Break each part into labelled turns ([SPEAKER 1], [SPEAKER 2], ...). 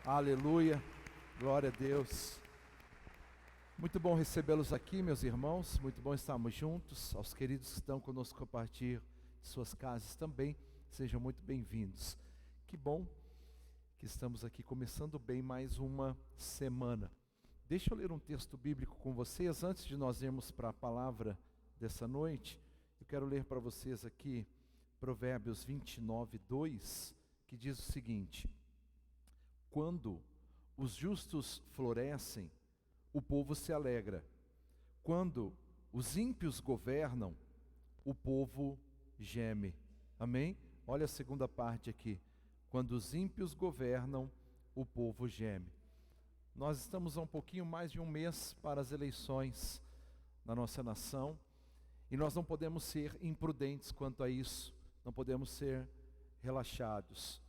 [SPEAKER 1] Aleluia, glória a Deus. Muito bom recebê-los aqui, meus irmãos, muito bom estarmos juntos. Aos queridos que estão conosco a partir de suas casas também, sejam muito bem-vindos. Que bom que estamos aqui começando bem mais uma semana. Deixa eu ler um texto bíblico com vocês, antes de nós irmos para a palavra dessa noite. Eu quero ler para vocês aqui Provérbios 29:2, que diz o seguinte: quando os justos florescem, o povo se alegra. Quando os ímpios governam, o povo geme. Amém? Olha a segunda parte aqui. Quando os ímpios governam, o povo geme. Nós estamos há um pouquinho mais de um mês para as eleições na nossa nação, e nós não podemos ser imprudentes quanto a isso, não podemos ser relaxados.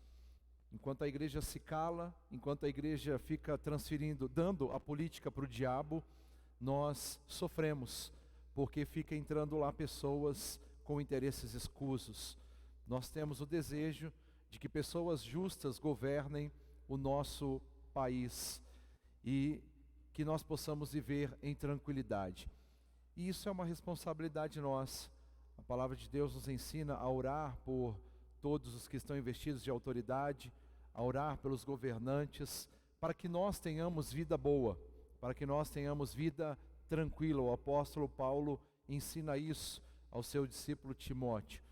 [SPEAKER 1] Enquanto a igreja se cala, enquanto a igreja fica transferindo, dando a política para o diabo, nós sofremos, porque fica entrando lá pessoas com interesses escusos. Nós temos o desejo de que pessoas justas governem o nosso país e que nós possamos viver em tranquilidade. E isso é uma responsabilidade nossa. A palavra de Deus nos ensina a orar por todos os que estão investidos de autoridade, a orar pelos governantes, para que nós tenhamos vida boa, para que nós tenhamos vida tranquila. O apóstolo Paulo ensina isso ao seu discípulo Timóteo.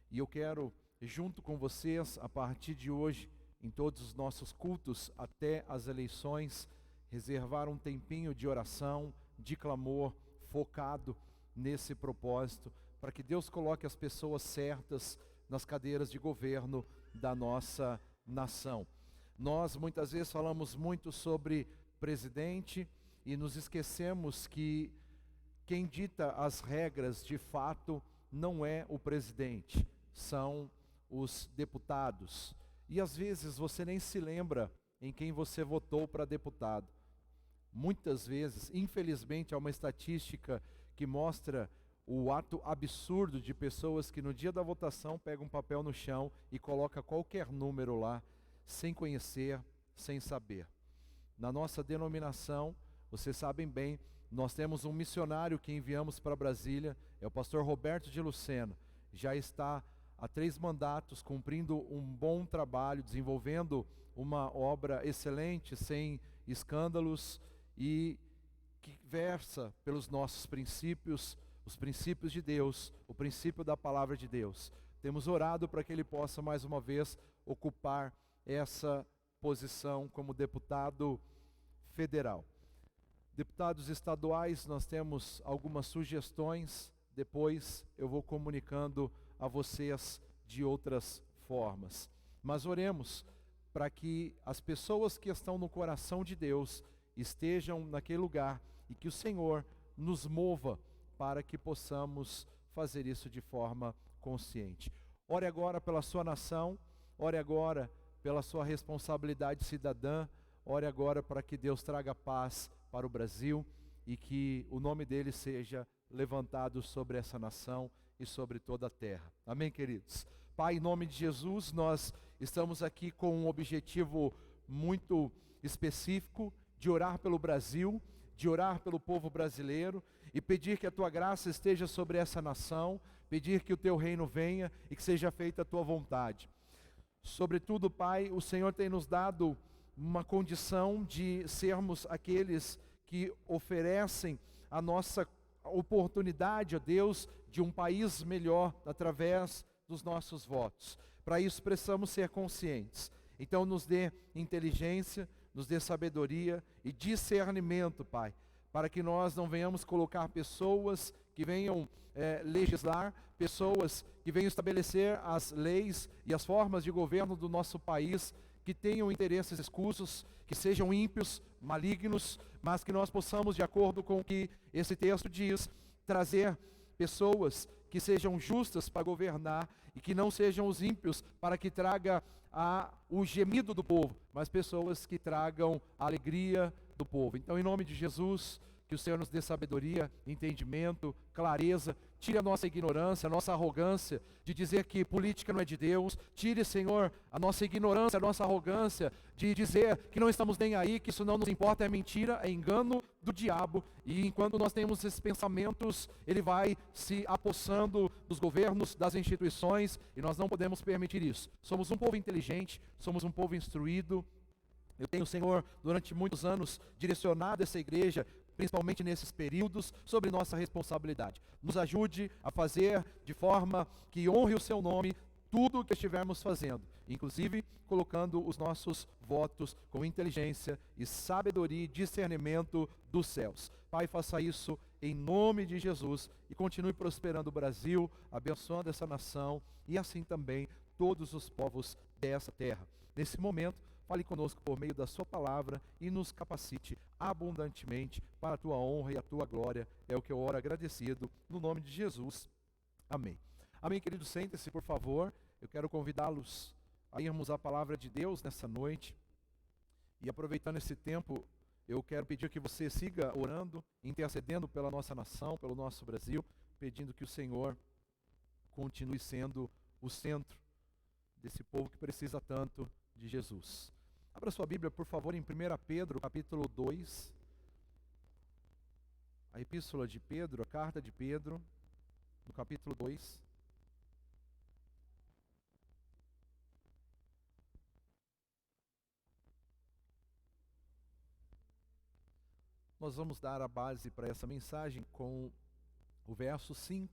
[SPEAKER 1] E eu quero, junto com vocês, a partir de hoje, em todos os nossos cultos, até as eleições, reservar um tempinho de oração, de clamor, focado nesse propósito, para que Deus coloque as pessoas certas nas cadeiras de governo da nossa nação. Nós muitas vezes falamos muito sobre presidente e nos esquecemos que quem dita as regras de fato não é o presidente, são os deputados. E às vezes você nem se lembra em quem você votou para deputado. Muitas vezes, infelizmente, há uma estatística que mostra o ato absurdo de pessoas que no dia da votação pegam um papel no chão e colocam qualquer número lá, sem conhecer, sem saber. Na nossa denominação, vocês sabem bem, nós temos um missionário que enviamos para Brasília, é o pastor Roberto de Lucena. Já está há 3 mandatos, cumprindo um bom trabalho, desenvolvendo uma obra excelente, sem escândalos, e que versa pelos nossos princípios, os princípios de Deus, o princípio da palavra de Deus. Temos orado para que ele possa mais uma vez ocupar essa posição como deputado federal. Deputados estaduais, nós temos algumas sugestões, depois eu vou comunicando a vocês de outras formas. Mas oremos para que as pessoas que estão no coração de Deus estejam naquele lugar e que o Senhor nos mova para que possamos fazer isso de forma consciente. Ore agora pela sua nação, ore agora pela sua responsabilidade cidadã, ore agora para que Deus traga paz para o Brasil e que o nome dele seja levantado sobre essa nação e sobre toda a terra. Amém, queridos? Pai, em nome de Jesus, nós estamos aqui com um objetivo muito específico, de orar pelo Brasil, de orar pelo povo brasileiro e pedir que a tua graça esteja sobre essa nação, pedir que o teu reino venha e que seja feita a tua vontade. Sobretudo, Pai, o Senhor tem nos dado uma condição de sermos aqueles que oferecem a nossa oportunidade, ó Deus, de um país melhor através dos nossos votos. Para isso precisamos ser conscientes. Então nos dê inteligência, nos dê sabedoria e discernimento, Pai, para que nós não venhamos colocar pessoas que venham legislar, pessoas que venham estabelecer as leis e as formas de governo do nosso país, que tenham interesses escusos, que sejam ímpios, malignos, mas que nós possamos, de acordo com o que esse texto diz, trazer pessoas que sejam justas para governar e que não sejam os ímpios para que traga o gemido do povo, mas pessoas que tragam a alegria do povo. Então, em nome de Jesus, que o Senhor nos dê sabedoria, entendimento, clareza. Tire a nossa ignorância, a nossa arrogância de dizer que política não é de Deus. Tire, Senhor, a nossa ignorância, a nossa arrogância de dizer que não estamos nem aí, que isso não nos importa, é mentira, é engano do diabo. E enquanto nós temos esses pensamentos, ele vai se apossando dos governos, das instituições, e nós não podemos permitir isso. Somos um povo inteligente, somos um povo instruído. Eu tenho, Senhor, durante muitos anos, direcionado essa igreja, principalmente nesses períodos, sobre nossa responsabilidade. Nos ajude a fazer de forma que honre o seu nome tudo o que estivermos fazendo, inclusive colocando os nossos votos com inteligência e sabedoria e discernimento dos céus. Pai, faça isso em nome de Jesus e continue prosperando o Brasil, abençoando essa nação e assim também todos os povos dessa terra. Nesse momento, fale conosco por meio da sua palavra e nos capacite abundantemente para a tua honra e a tua glória. É o que eu oro agradecido, no nome de Jesus. Amém. Amém, queridos, sentem-se, por favor. Eu quero convidá-los a irmos à palavra de Deus nessa noite. E aproveitando esse tempo, eu quero pedir que você siga orando, intercedendo pela nossa nação, pelo nosso Brasil, pedindo que o Senhor continue sendo o centro desse povo que precisa tanto de Jesus. Abra sua Bíblia, por favor, em 1 Pedro, capítulo 2. A epístola de Pedro, a carta de Pedro, no capítulo 2. Nós vamos dar a base para essa mensagem com o verso 5.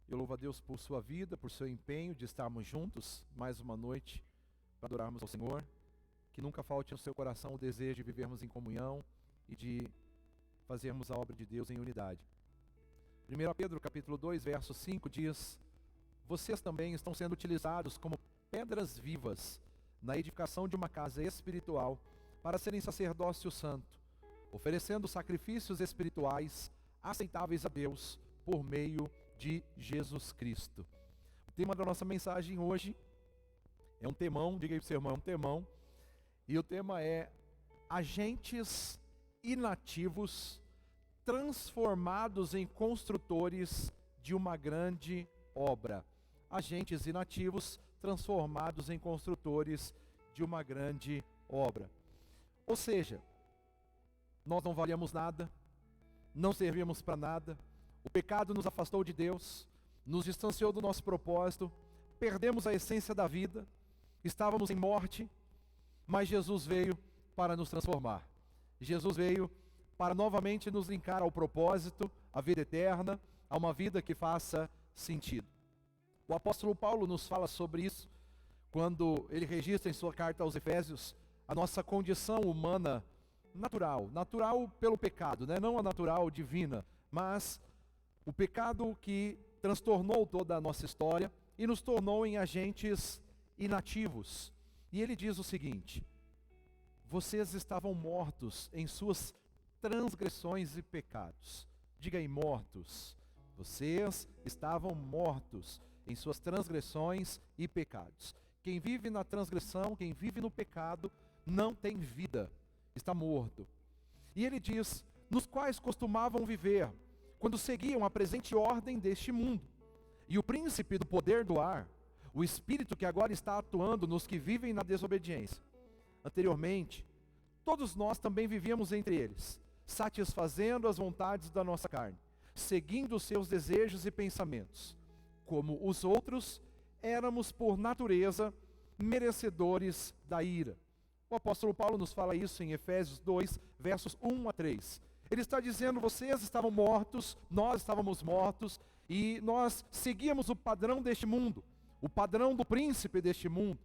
[SPEAKER 1] Eu louvo a Deus por sua vida, por seu empenho de estarmos juntos mais uma noite para adorarmos ao Senhor. Que nunca falte no seu coração o desejo de vivermos em comunhão e de fazermos a obra de Deus em unidade. 1 Pedro capítulo 2, verso 5 diz: vocês também estão sendo utilizados como pedras vivas na edificação de uma casa espiritual para serem sacerdócio santo, oferecendo sacrifícios espirituais aceitáveis a Deus por meio de Jesus Cristo. O tema da nossa mensagem hoje é um temão, diga aí para o seu irmão, é um temão, e o tema é agentes inativos transformados em construtores de uma grande obra. Agentes inativos transformados em construtores de uma grande obra. Ou seja, nós não valíamos nada, não servíamos para nada, o pecado nos afastou de Deus, nos distanciou do nosso propósito, perdemos a essência da vida, estávamos em morte, mas Jesus veio para nos transformar. Jesus veio para novamente nos linkar ao propósito, à vida eterna, a uma vida que faça sentido. O apóstolo Paulo nos fala sobre isso, quando ele registra em sua carta aos Efésios a nossa condição humana natural pelo pecado, né? Não a natural divina, mas o pecado que transtornou toda a nossa história e nos tornou em agentes inativos. E ele diz o seguinte: vocês estavam mortos em suas transgressões e pecados. Diga aí, mortos. Vocês estavam mortos em suas transgressões e pecados. Quem vive na transgressão, quem vive no pecado, não tem vida, está morto. E ele diz: nos quais costumavam viver, quando seguiam a presente ordem deste mundo, e o príncipe do poder do ar, o espírito que agora está atuando nos que vivem na desobediência. Anteriormente, todos nós também vivíamos entre eles, satisfazendo as vontades da nossa carne, seguindo os seus desejos e pensamentos. Como os outros, éramos por natureza merecedores da ira. O apóstolo Paulo nos fala isso em Efésios 2, versos 1 a 3. Ele está dizendo: vocês estavam mortos, nós estávamos mortos, e nós seguíamos o padrão deste mundo, o padrão do príncipe deste mundo.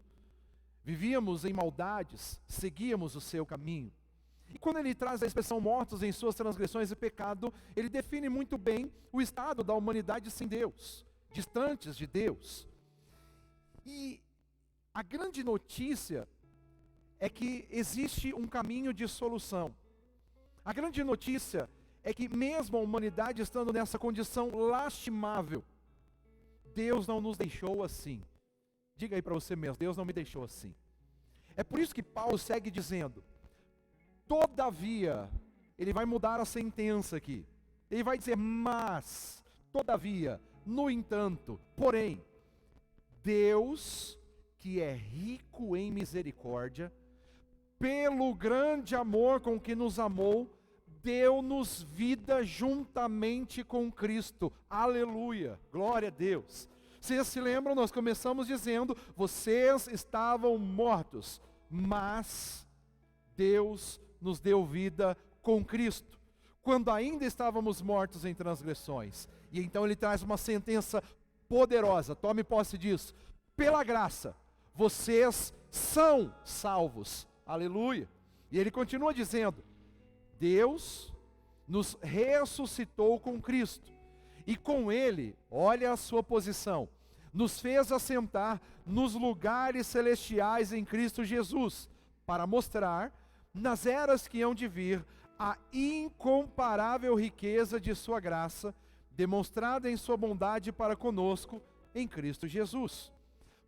[SPEAKER 1] Vivíamos em maldades, seguíamos o seu caminho. E quando ele traz a expressão mortos em suas transgressões e pecado, ele define muito bem o estado da humanidade sem Deus, distantes de Deus. E a grande notícia é que existe um caminho de solução. A grande notícia é que mesmo a humanidade estando nessa condição lastimável, Deus não nos deixou assim. Diga aí para você mesmo: Deus não me deixou assim. É por isso que Paulo segue dizendo: todavia, ele vai mudar a sentença aqui. Ele vai dizer, mas, todavia, no entanto, porém, Deus, que é rico em misericórdia, pelo grande amor com que nos amou, deu-nos vida juntamente com Cristo. Aleluia, glória a Deus. Vocês se lembram, nós começamos dizendo, vocês estavam mortos, mas Deus nos deu vida com Cristo, quando ainda estávamos mortos em transgressões. E então ele traz uma sentença poderosa, tome posse disso. Pela graça, vocês são salvos. Aleluia. E ele continua dizendo, Deus nos ressuscitou com Cristo, e com ele, olha a sua posição, nos fez assentar nos lugares celestiais em Cristo Jesus, para mostrar, nas eras que hão de vir, a incomparável riqueza de sua graça, demonstrada em sua bondade para conosco em Cristo Jesus.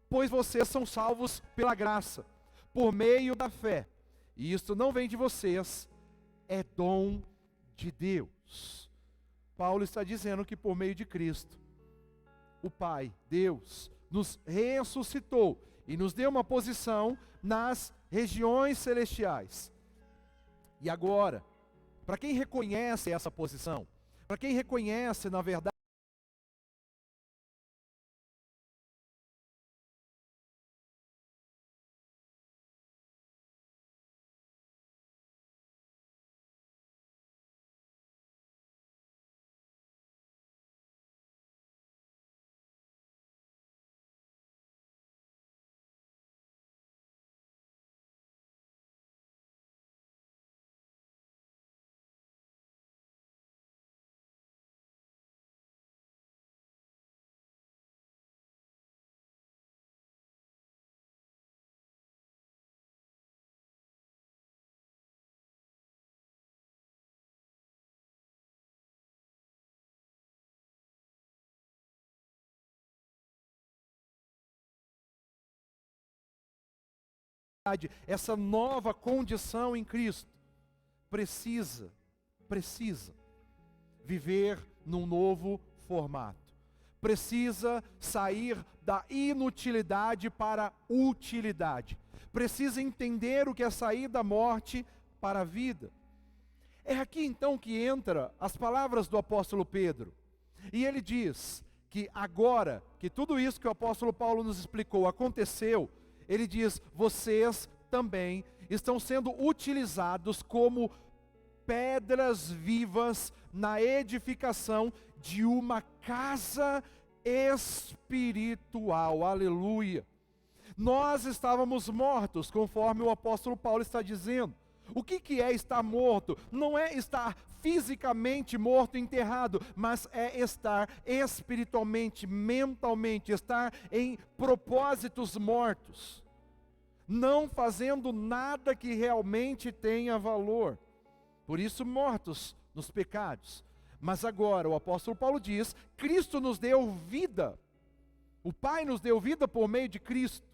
[SPEAKER 1] Pois vocês são salvos pela graça, por meio da fé, e isto não vem de vocês, é dom de Deus. Paulo está dizendo que por meio de Cristo, o Pai, Deus, nos ressuscitou e nos deu uma posição nas regiões celestiais. E agora, para quem reconhece essa posição, para quem reconhece, na verdade, essa nova condição em Cristo, precisa viver num novo formato. Precisa sair da inutilidade para a utilidade. Precisa entender o que é sair da morte para a vida. É aqui então que entra as palavras do apóstolo Pedro. E ele diz que agora, que tudo isso que o apóstolo Paulo nos explicou aconteceu, ele diz, vocês também estão sendo utilizados como pedras vivas na edificação de uma casa espiritual. Aleluia. Nós estávamos mortos, conforme o apóstolo Paulo está dizendo. O que é estar morto? Não é estar fisicamente morto, enterrado, mas é estar espiritualmente, mentalmente, estar em propósitos mortos, não fazendo nada que realmente tenha valor. Por isso, mortos nos pecados. Mas agora, o apóstolo Paulo diz, Cristo nos deu vida. O Pai nos deu vida por meio de Cristo.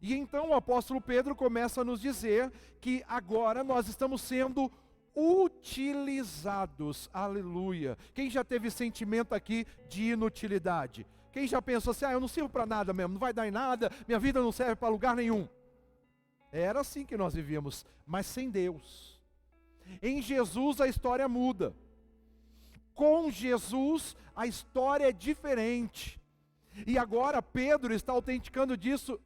[SPEAKER 1] E então o apóstolo Pedro começa a nos dizer que agora nós estamos sendo utilizados. Aleluia. Quem já teve sentimento aqui de inutilidade? Quem já pensou assim, eu não sirvo para nada mesmo, não vai dar em nada, minha vida não serve para lugar nenhum. Era assim que nós vivíamos, mas sem Deus. Em Jesus a história muda. Com Jesus a história é diferente. E agora Pedro está autenticando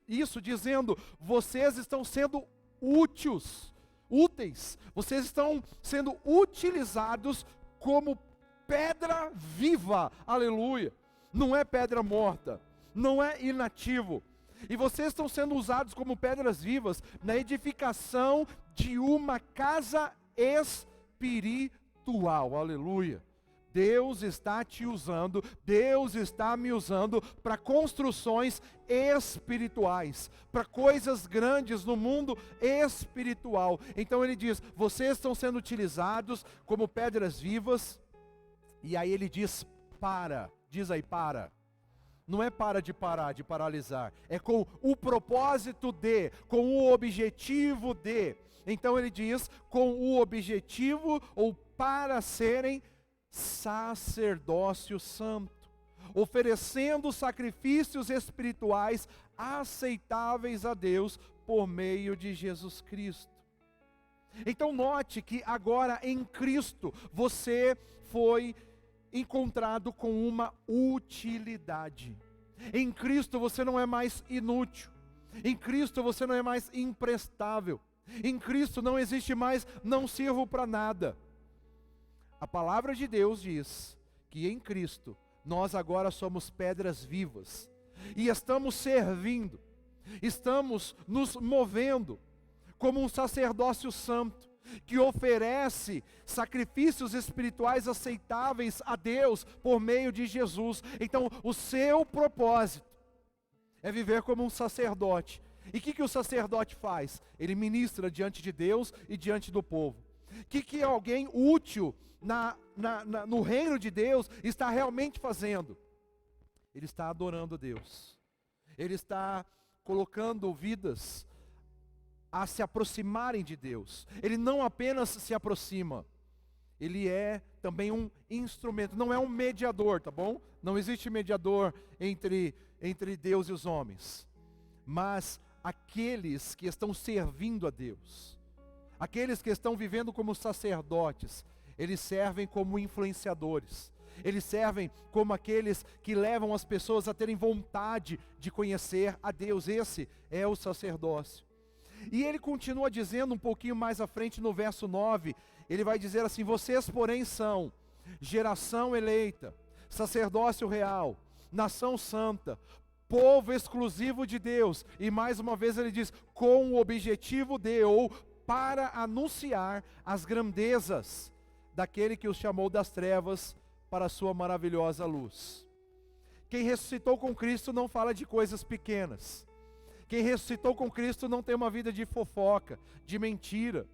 [SPEAKER 1] isso dizendo, vocês estão sendo úteis, vocês estão sendo utilizados como pedra viva, aleluia, não é pedra morta, não é inativo, e vocês estão sendo usados como pedras vivas na edificação de uma casa espiritual, aleluia. Deus está te usando, Deus está me usando para construções espirituais, para coisas grandes no mundo espiritual. Então ele diz, vocês estão sendo utilizados como pedras vivas, e aí ele diz, diz aí, para. Não é para de parar, de paralisar, é com o propósito de, com o objetivo de. Então ele diz, com o objetivo ou para serem sacerdócio santo, oferecendo sacrifícios espirituais aceitáveis a Deus por meio de Jesus Cristo. Então note que agora em Cristo você foi encontrado com uma utilidade. Em Cristo você não é mais inútil. Em Cristo você não é mais imprestável. Em Cristo não existe mais não sirvo para nada. A palavra de Deus diz que em Cristo nós agora somos pedras vivas e estamos servindo, estamos nos movendo como um sacerdócio santo que oferece sacrifícios espirituais aceitáveis a Deus por meio de Jesus. Então o seu propósito é viver como um sacerdote. E o que o sacerdote faz? Ele ministra diante de Deus e diante do povo. O que alguém útil no reino de Deus está realmente fazendo? Ele está adorando a Deus. Ele está colocando vidas a se aproximarem de Deus. Ele não apenas se aproxima, ele é também um instrumento, não é um mediador, tá bom? Não existe mediador entre Deus e os homens, mas aqueles que estão servindo a Deus, aqueles que estão vivendo como sacerdotes, eles servem como influenciadores, eles servem como aqueles que levam as pessoas a terem vontade de conhecer a Deus. Esse é o sacerdócio. E ele continua dizendo um pouquinho mais à frente no verso 9, ele vai dizer assim: vocês porém são geração eleita, sacerdócio real, nação santa, povo exclusivo de Deus. E mais uma vez ele diz, com o objetivo de ou para anunciar as grandezas daquele que os chamou das trevas para a sua maravilhosa luz. Quem ressuscitou com Cristo não fala de coisas pequenas. Quem ressuscitou com Cristo não tem uma vida de fofoca, de mentira,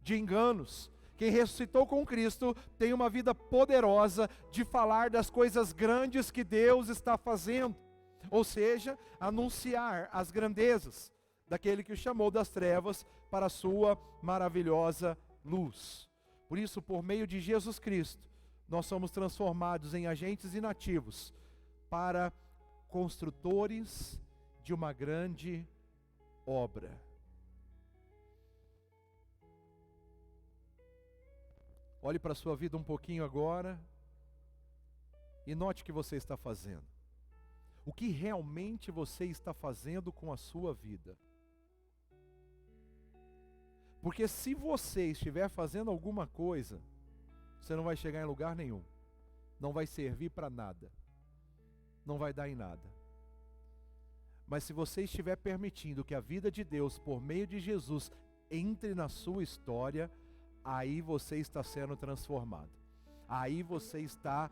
[SPEAKER 1] de enganos. Quem ressuscitou com Cristo tem uma vida poderosa de falar das coisas grandes que Deus está fazendo. Ou seja, anunciar as grandezas daquele que o chamou das trevas para a sua maravilhosa luz. Por isso, por meio de Jesus Cristo, nós somos transformados em agentes inativos para construtores de uma grande obra. Olhe para a sua vida um pouquinho agora e note o que você está fazendo. O que realmente você está fazendo com a sua vida? Porque se você estiver fazendo alguma coisa, você não vai chegar em lugar nenhum. Não vai servir para nada. Não vai dar em nada. Mas se você estiver permitindo que a vida de Deus, por meio de Jesus, entre na sua história, aí você está sendo transformado. Aí você está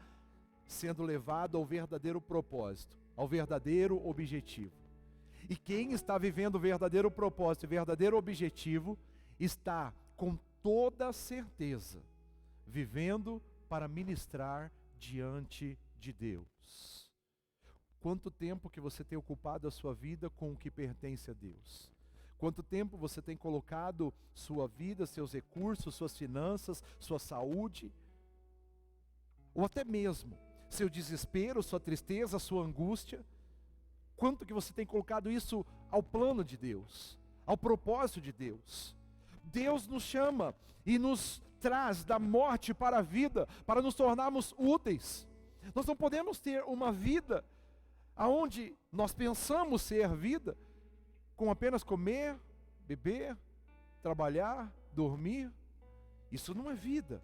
[SPEAKER 1] sendo levado ao verdadeiro propósito, ao verdadeiro objetivo. E quem está vivendo o verdadeiro propósito e verdadeiro objetivo, está com toda certeza vivendo para ministrar diante de Deus. Quanto tempo que você tem ocupado a sua vida com o que pertence a Deus? Quanto tempo você tem colocado sua vida, seus recursos, suas finanças, sua saúde, ou até mesmo seu desespero, sua tristeza, sua angústia? Quanto que você tem colocado isso ao plano de Deus, ao propósito de Deus? Deus nos chama e nos traz da morte para a vida, para nos tornarmos úteis. Nós não podemos ter uma vida aonde nós pensamos ser vida, com apenas comer, beber, trabalhar, dormir. Isso não é vida.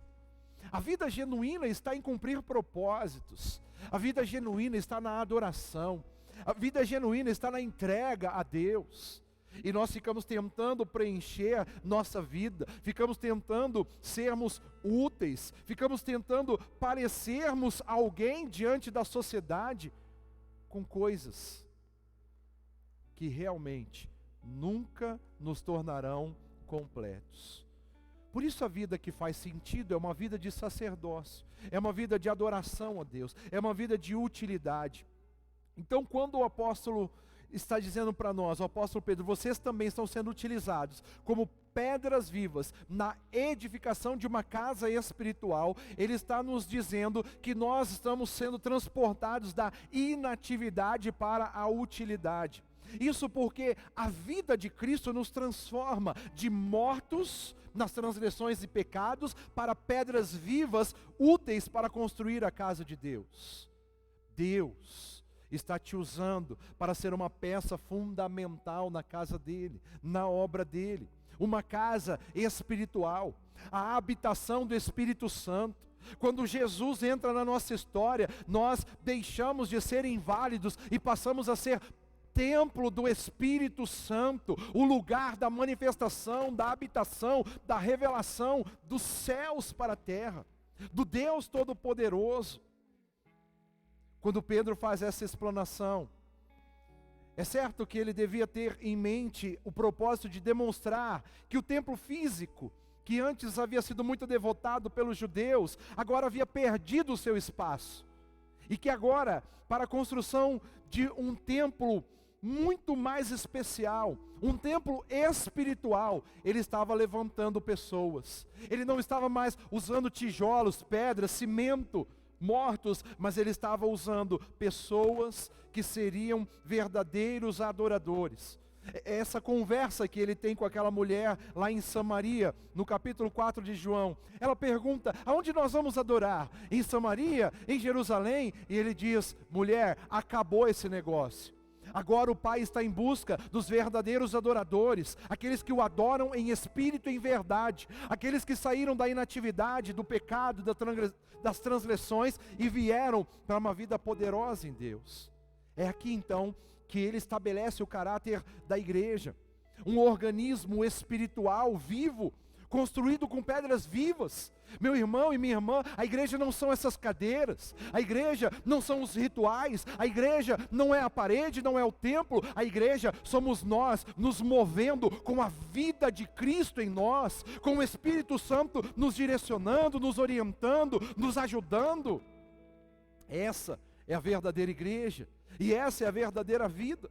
[SPEAKER 1] A vida genuína está em cumprir propósitos. A vida genuína está na adoração. A vida genuína está na entrega a Deus. E nós ficamos tentando preencher nossa vida, ficamos tentando sermos úteis, ficamos tentando parecermos alguém diante da sociedade, com coisas que realmente nunca nos tornarão completos. Por isso a vida que faz sentido é uma vida de sacerdócio, é uma vida de adoração a Deus, é uma vida de utilidade. Então quando o apóstolo está dizendo para nós, o apóstolo Pedro, vocês também estão sendo utilizados como pedras vivas na edificação de uma casa espiritual. Ele está nos dizendo que nós estamos sendo transportados da inatividade para a utilidade. Isso porque a vida de Cristo nos transforma de mortos nas transgressões e pecados para pedras vivas, úteis para construir a casa de Deus. Deus está te usando para ser uma peça fundamental na casa dele, na obra dele. Uma casa espiritual, a habitação do Espírito Santo. Quando Jesus entra na nossa história, nós deixamos de ser inválidos e passamos a ser templo do Espírito Santo, o lugar da manifestação, da habitação, da revelação dos céus para a terra, do Deus Todo-Poderoso. Quando Pedro faz essa explanação, é certo que ele devia ter em mente o propósito de demonstrar que o templo físico, que antes havia sido muito devotado pelos judeus, agora havia perdido o seu espaço. E que agora, para a construção de um templo muito mais especial, um templo espiritual, ele estava levantando pessoas. Ele não estava mais usando tijolos, pedras, cimento, mortos, mas ele estava usando pessoas que seriam verdadeiros adoradores. Essa conversa que ele tem com aquela mulher lá em Samaria, no capítulo 4 de João, ela pergunta, aonde nós vamos adorar? Em Samaria? Em Jerusalém? E ele diz, mulher, acabou esse negócio. Agora o Pai está em busca dos verdadeiros adoradores, aqueles que o adoram em espírito e em verdade, aqueles que saíram da inatividade, do pecado, das transgressões e vieram para uma vida poderosa em Deus. É aqui então que ele estabelece o caráter da igreja, um organismo espiritual vivo, construído com pedras vivas. Meu irmão e minha irmã, a igreja não são essas cadeiras, a igreja não são os rituais, a igreja não é a parede, não é o templo, a igreja somos nós, nos movendo com a vida de Cristo em nós, com o Espírito Santo nos direcionando, nos orientando, nos ajudando. Essa é a verdadeira igreja, e essa é a verdadeira vida.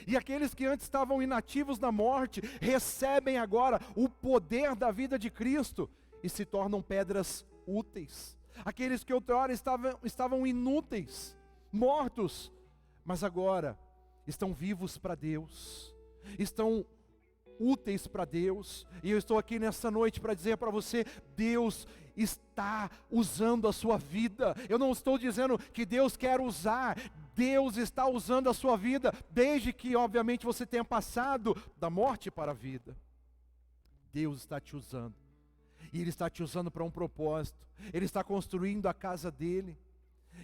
[SPEAKER 1] E aqueles que antes estavam inativos na morte, recebem agora o poder da vida de Cristo, e se tornam pedras úteis. Aqueles que outrora estavam inúteis, mortos, mas agora estão vivos para Deus, estão úteis para Deus. E eu estou aqui nessa noite para dizer para você, Deus está usando a sua vida. Eu não estou dizendo que Deus quer usar, Deus está usando a sua vida, desde que obviamente você tenha passado da morte para a vida. Deus está te usando. E Ele está te usando para um propósito. Ele está construindo a casa dEle.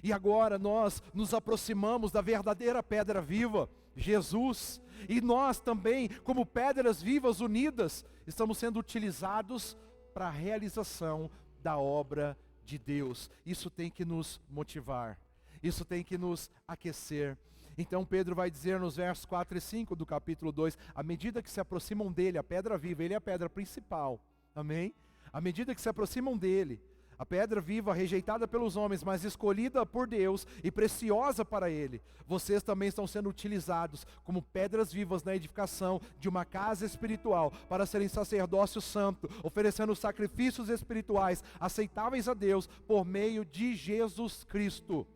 [SPEAKER 1] E agora nós nos aproximamos da verdadeira pedra viva, Jesus. E nós também, como pedras vivas unidas, estamos sendo utilizados para a realização da obra de Deus. Isso tem que nos motivar. Isso tem que nos aquecer. Então Pedro vai dizer nos versos 4 e 5 do capítulo 2, à medida que se aproximam dele, a pedra viva, ele é a pedra principal. Amém? À medida que se aproximam dele, a pedra viva, rejeitada pelos homens, mas escolhida por Deus e preciosa para Ele, vocês também estão sendo utilizados como pedras vivas na edificação de uma casa espiritual, para serem sacerdócio santo, oferecendo sacrifícios espirituais aceitáveis a Deus por meio de Jesus Cristo.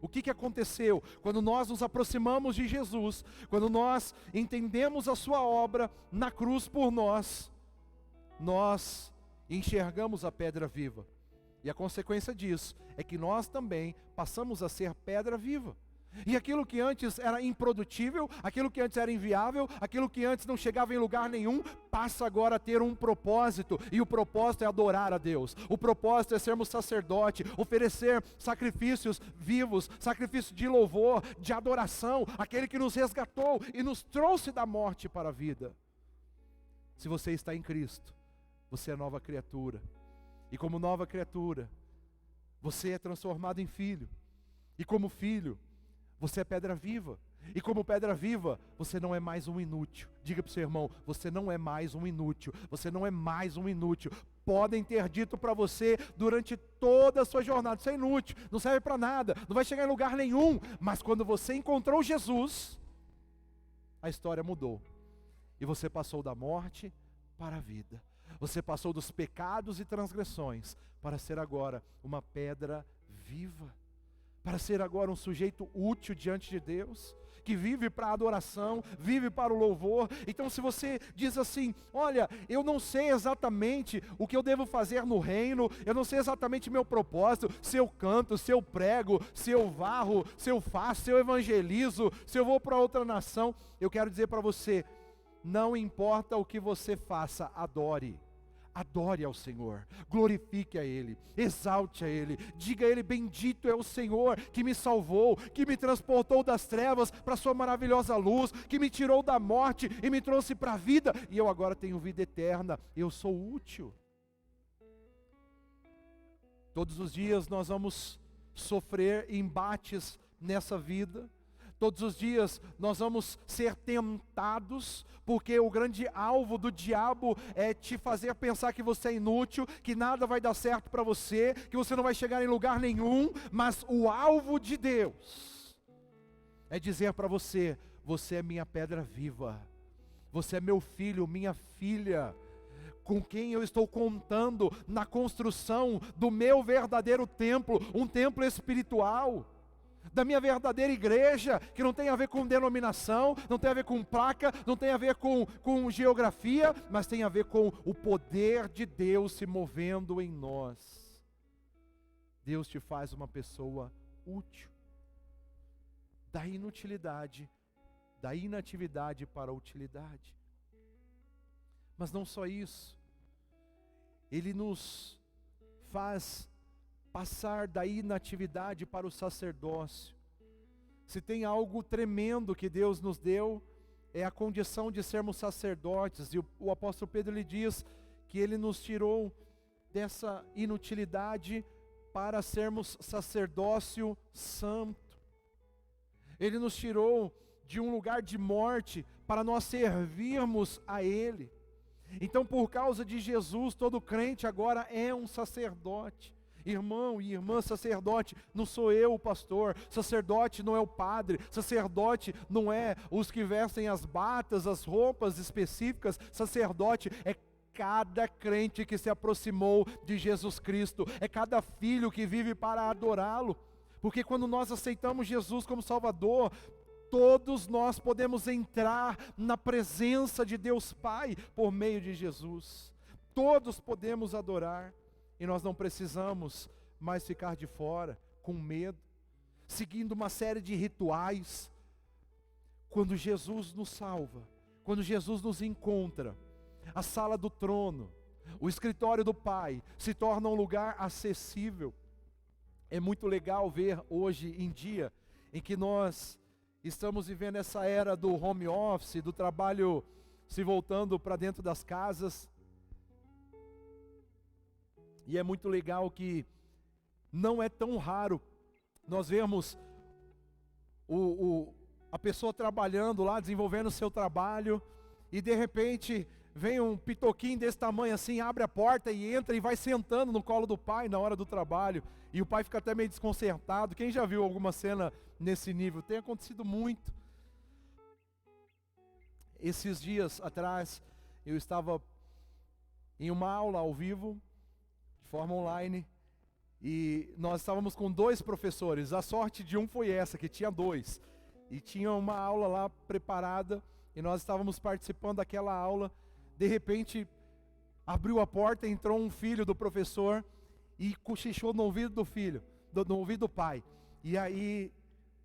[SPEAKER 1] O que aconteceu? Quando nós nos aproximamos de Jesus, quando nós entendemos a sua obra na cruz por nós, nós enxergamos a pedra viva. E a consequência disso é que nós também passamos a ser pedra viva. E aquilo que antes era improdutível, aquilo que antes era inviável, aquilo que antes não chegava em lugar nenhum, passa agora a ter um propósito. E o propósito é adorar a Deus. O propósito é sermos sacerdote, oferecer sacrifícios vivos, sacrifício de louvor, de adoração, aquele que nos resgatou e nos trouxe da morte para a vida. Se você está em Cristo, você é nova criatura. E como nova criatura, você é transformado em filho. E como filho, você é pedra viva. E como pedra viva, você não é mais um inútil. Diga para o seu irmão, você não é mais um inútil. Você não é mais um inútil. Podem ter dito para você durante toda a sua jornada, você é inútil, não serve para nada, não vai chegar em lugar nenhum. Mas quando você encontrou Jesus, a história mudou. E você passou da morte para a vida. Você passou dos pecados e transgressões para ser agora uma pedra viva. Para ser agora um sujeito útil diante de Deus, que vive para a adoração, vive para o louvor. Então se você diz assim, olha, eu não sei exatamente o que eu devo fazer no reino, eu não sei exatamente meu propósito, se eu canto, se eu prego, se eu varro, se eu faço, se eu evangelizo, se eu vou para outra nação, eu quero dizer para você, não importa o que você faça, adore. Adore ao Senhor, glorifique a Ele, exalte a Ele, diga a Ele, bendito é o Senhor que me salvou, que me transportou das trevas para a sua maravilhosa luz, que me tirou da morte e me trouxe para a vida, e eu agora tenho vida eterna, eu sou útil. Todos os dias nós vamos sofrer embates nessa vida, todos os dias nós vamos ser tentados, porque o grande alvo do diabo é te fazer pensar que você é inútil, que nada vai dar certo para você, que você não vai chegar em lugar nenhum, mas o alvo de Deus é dizer para você, você é minha pedra viva, você é meu filho, minha filha, com quem eu estou contando na construção do meu verdadeiro templo, um templo espiritual, da minha verdadeira igreja, que não tem a ver com denominação, não tem a ver com placa, não tem a ver com geografia, mas tem a ver com o poder de Deus se movendo em nós. Deus te faz uma pessoa útil, da inutilidade, da inatividade para a utilidade. Mas não só isso, Ele nos faz passar da inatividade para o sacerdócio. Se tem algo tremendo que Deus nos deu, é a condição de sermos sacerdotes, e o apóstolo Pedro lhe diz que Ele nos tirou dessa inutilidade para sermos sacerdócio santo. Ele nos tirou de um lugar de morte para nós servirmos a Ele. Então, por causa de Jesus, todo crente agora é um sacerdote. Irmão e irmã, sacerdote não sou eu o pastor, sacerdote não é o padre, sacerdote não é os que vestem as batas, as roupas específicas, sacerdote é cada crente que se aproximou de Jesus Cristo, é cada filho que vive para adorá-lo, porque quando nós aceitamos Jesus como Salvador, todos nós podemos entrar na presença de Deus Pai por meio de Jesus, todos podemos adorar. E nós não precisamos mais ficar de fora, com medo, seguindo uma série de rituais. Quando Jesus nos salva, quando Jesus nos encontra, a sala do trono, o escritório do Pai, se torna um lugar acessível. É muito legal ver hoje em dia, em que nós estamos vivendo essa era do home office, do trabalho se voltando para dentro das casas. E é muito legal que não é tão raro nós vemos a pessoa trabalhando lá, desenvolvendo o seu trabalho, e de repente vem um pitoquinho desse tamanho assim, abre a porta e entra e vai sentando no colo do pai na hora do trabalho, e o pai fica até meio desconcertado. Quem já viu alguma cena nesse nível? Tem acontecido muito. Esses dias atrás eu estava em uma aula ao vivo, de forma online, e nós estávamos com 2 professores. A sorte de um foi essa, que tinha 2, e tinha uma aula lá preparada, e nós estávamos participando daquela aula. De repente abriu a porta, entrou um filho do professor e cochichou no ouvido do filho, no ouvido do pai, e aí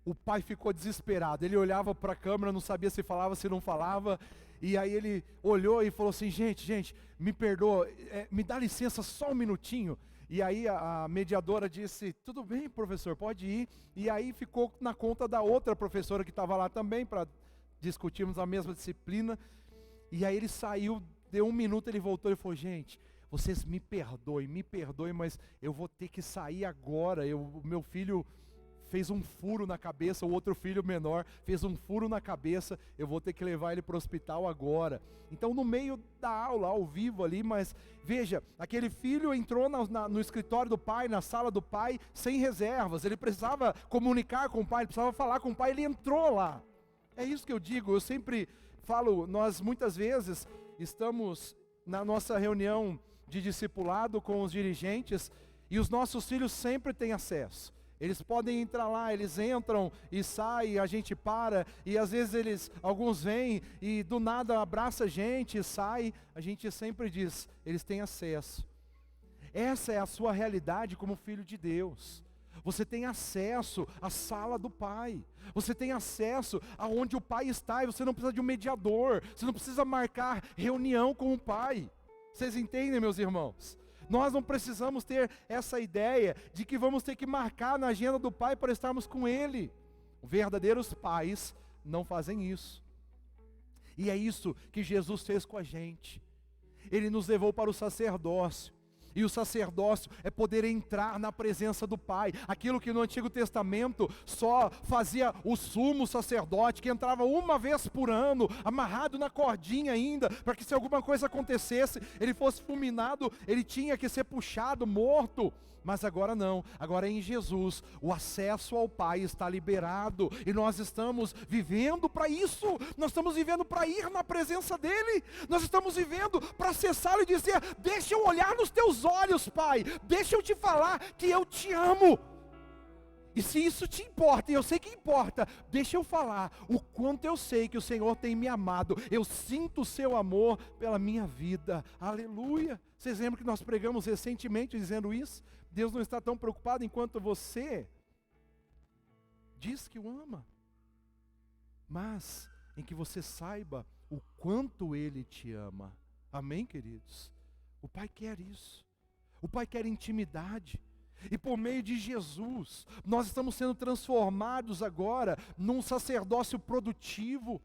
[SPEAKER 1] o pai ficou desesperado. Ele olhava para a câmera, não sabia se falava, se não falava. E aí ele olhou e falou assim: gente, me perdoa, me dá licença só um minutinho. E aí a mediadora disse: tudo bem, professor, pode ir. E aí ficou na conta da outra professora que estava lá também, para discutirmos a mesma disciplina. E aí ele saiu, deu 1 minuto, ele voltou e falou: gente, vocês me perdoem, mas eu vou ter que sair agora. O meu filho fez um furo na cabeça, o outro filho menor fez um furo na cabeça, eu vou ter que levar ele para o hospital agora. Então, no meio da aula, ao vivo ali, mas veja, aquele filho entrou no escritório do pai, na sala do pai, sem reservas. Ele precisava comunicar com o pai, ele precisava falar com o pai, ele entrou lá. É isso que eu digo, eu sempre falo, nós muitas vezes estamos na nossa reunião de discipulado com os dirigentes e os nossos filhos sempre têm acesso. Eles podem entrar lá, eles entram e saem, a gente para, e às vezes alguns vêm e do nada abraça a gente e sai, a gente sempre diz, eles têm acesso. Essa é a sua realidade como filho de Deus. Você tem acesso à sala do Pai, você tem acesso aonde o Pai está, e você não precisa de um mediador, você não precisa marcar reunião com o Pai. Vocês entendem, meus irmãos? Nós não precisamos ter essa ideia de que vamos ter que marcar na agenda do Pai para estarmos com Ele. Verdadeiros pais não fazem isso. E é isso que Jesus fez com a gente. Ele nos levou para o sacerdócio. E o sacerdócio é poder entrar na presença do Pai. Aquilo que no Antigo Testamento só fazia o sumo sacerdote, que entrava uma vez por ano, amarrado na cordinha ainda, para que se alguma coisa acontecesse, ele fosse fulminado, ele tinha que ser puxado, morto. Mas agora não, agora em Jesus, o acesso ao Pai está liberado, e nós estamos vivendo para isso, nós estamos vivendo para ir na presença dEle, nós estamos vivendo para acessá-lo e dizer, deixa eu olhar nos teus olhos, Pai, deixa eu te falar que eu te amo. E se isso te importa, e eu sei que importa, deixa eu falar o quanto eu sei que o Senhor tem me amado, eu sinto o seu amor pela minha vida, aleluia. Vocês lembram que nós pregamos recentemente dizendo isso? Deus não está tão preocupado enquanto você diz que o ama, mas em que você saiba o quanto Ele te ama, amém, queridos? O Pai quer isso, o Pai quer intimidade. E por meio de Jesus, nós estamos sendo transformados agora num sacerdócio produtivo.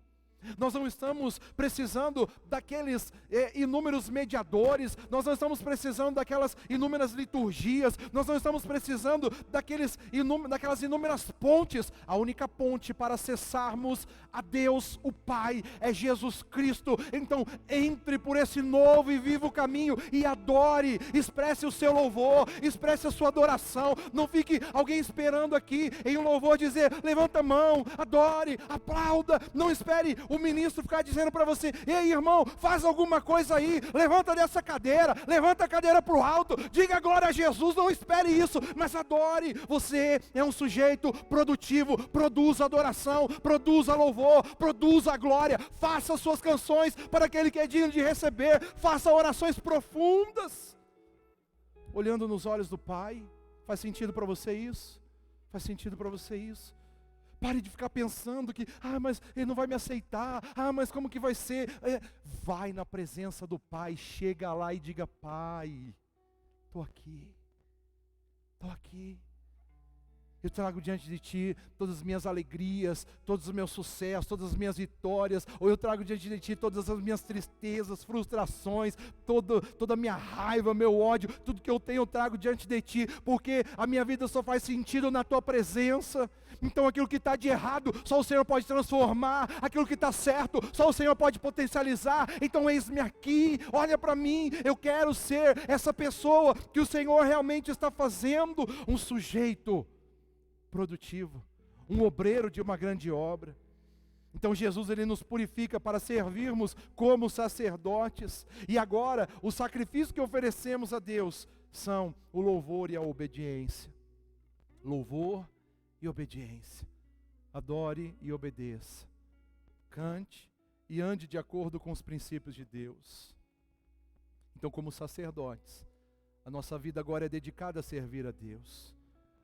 [SPEAKER 1] Nós não estamos precisando daqueles inúmeros mediadores, nós não estamos precisando daquelas inúmeras liturgias, nós não estamos precisando daquelas inúmeras pontes. A única ponte para acessarmos a Deus, o Pai, é Jesus Cristo. Então entre por esse novo e vivo caminho e adore, expresse o seu louvor, expresse a sua adoração. Não fique alguém esperando aqui em um louvor dizer, levanta a mão, adore, aplauda. Não espere o ministro ficar dizendo para você, ei irmão, faz alguma coisa aí, levanta dessa cadeira, levanta a cadeira para o alto, diga glória a Jesus. Não espere isso, mas adore. Você é um sujeito produtivo, produza adoração, produza louvor, produza glória, faça suas canções para aquele que é digno de receber, faça orações profundas, olhando nos olhos do Pai. Faz sentido para você isso? Faz sentido para você isso? Pare de ficar pensando que, mas ele não vai me aceitar, mas como que vai ser? Vai na presença do Pai, chega lá e diga, Pai, estou aqui, eu trago diante de Ti todas as minhas alegrias, todos os meus sucessos, todas as minhas vitórias, ou eu trago diante de Ti todas as minhas tristezas, frustrações, toda a minha raiva, meu ódio, tudo que eu tenho eu trago diante de Ti, porque a minha vida só faz sentido na Tua presença. Então aquilo que está de errado, só o Senhor pode transformar, aquilo que está certo, só o Senhor pode potencializar. Então eis-me aqui, olha para mim, eu quero ser essa pessoa que o Senhor realmente está fazendo, um sujeito produtivo, um obreiro de uma grande obra. Então Jesus, ele nos purifica para servirmos como sacerdotes, e agora o sacrifício que oferecemos a Deus são o louvor e a obediência. Louvor e obediência. Adore e obedeça. Cante e ande de acordo com os princípios de Deus. Então, como sacerdotes, a nossa vida agora é dedicada a servir a Deus.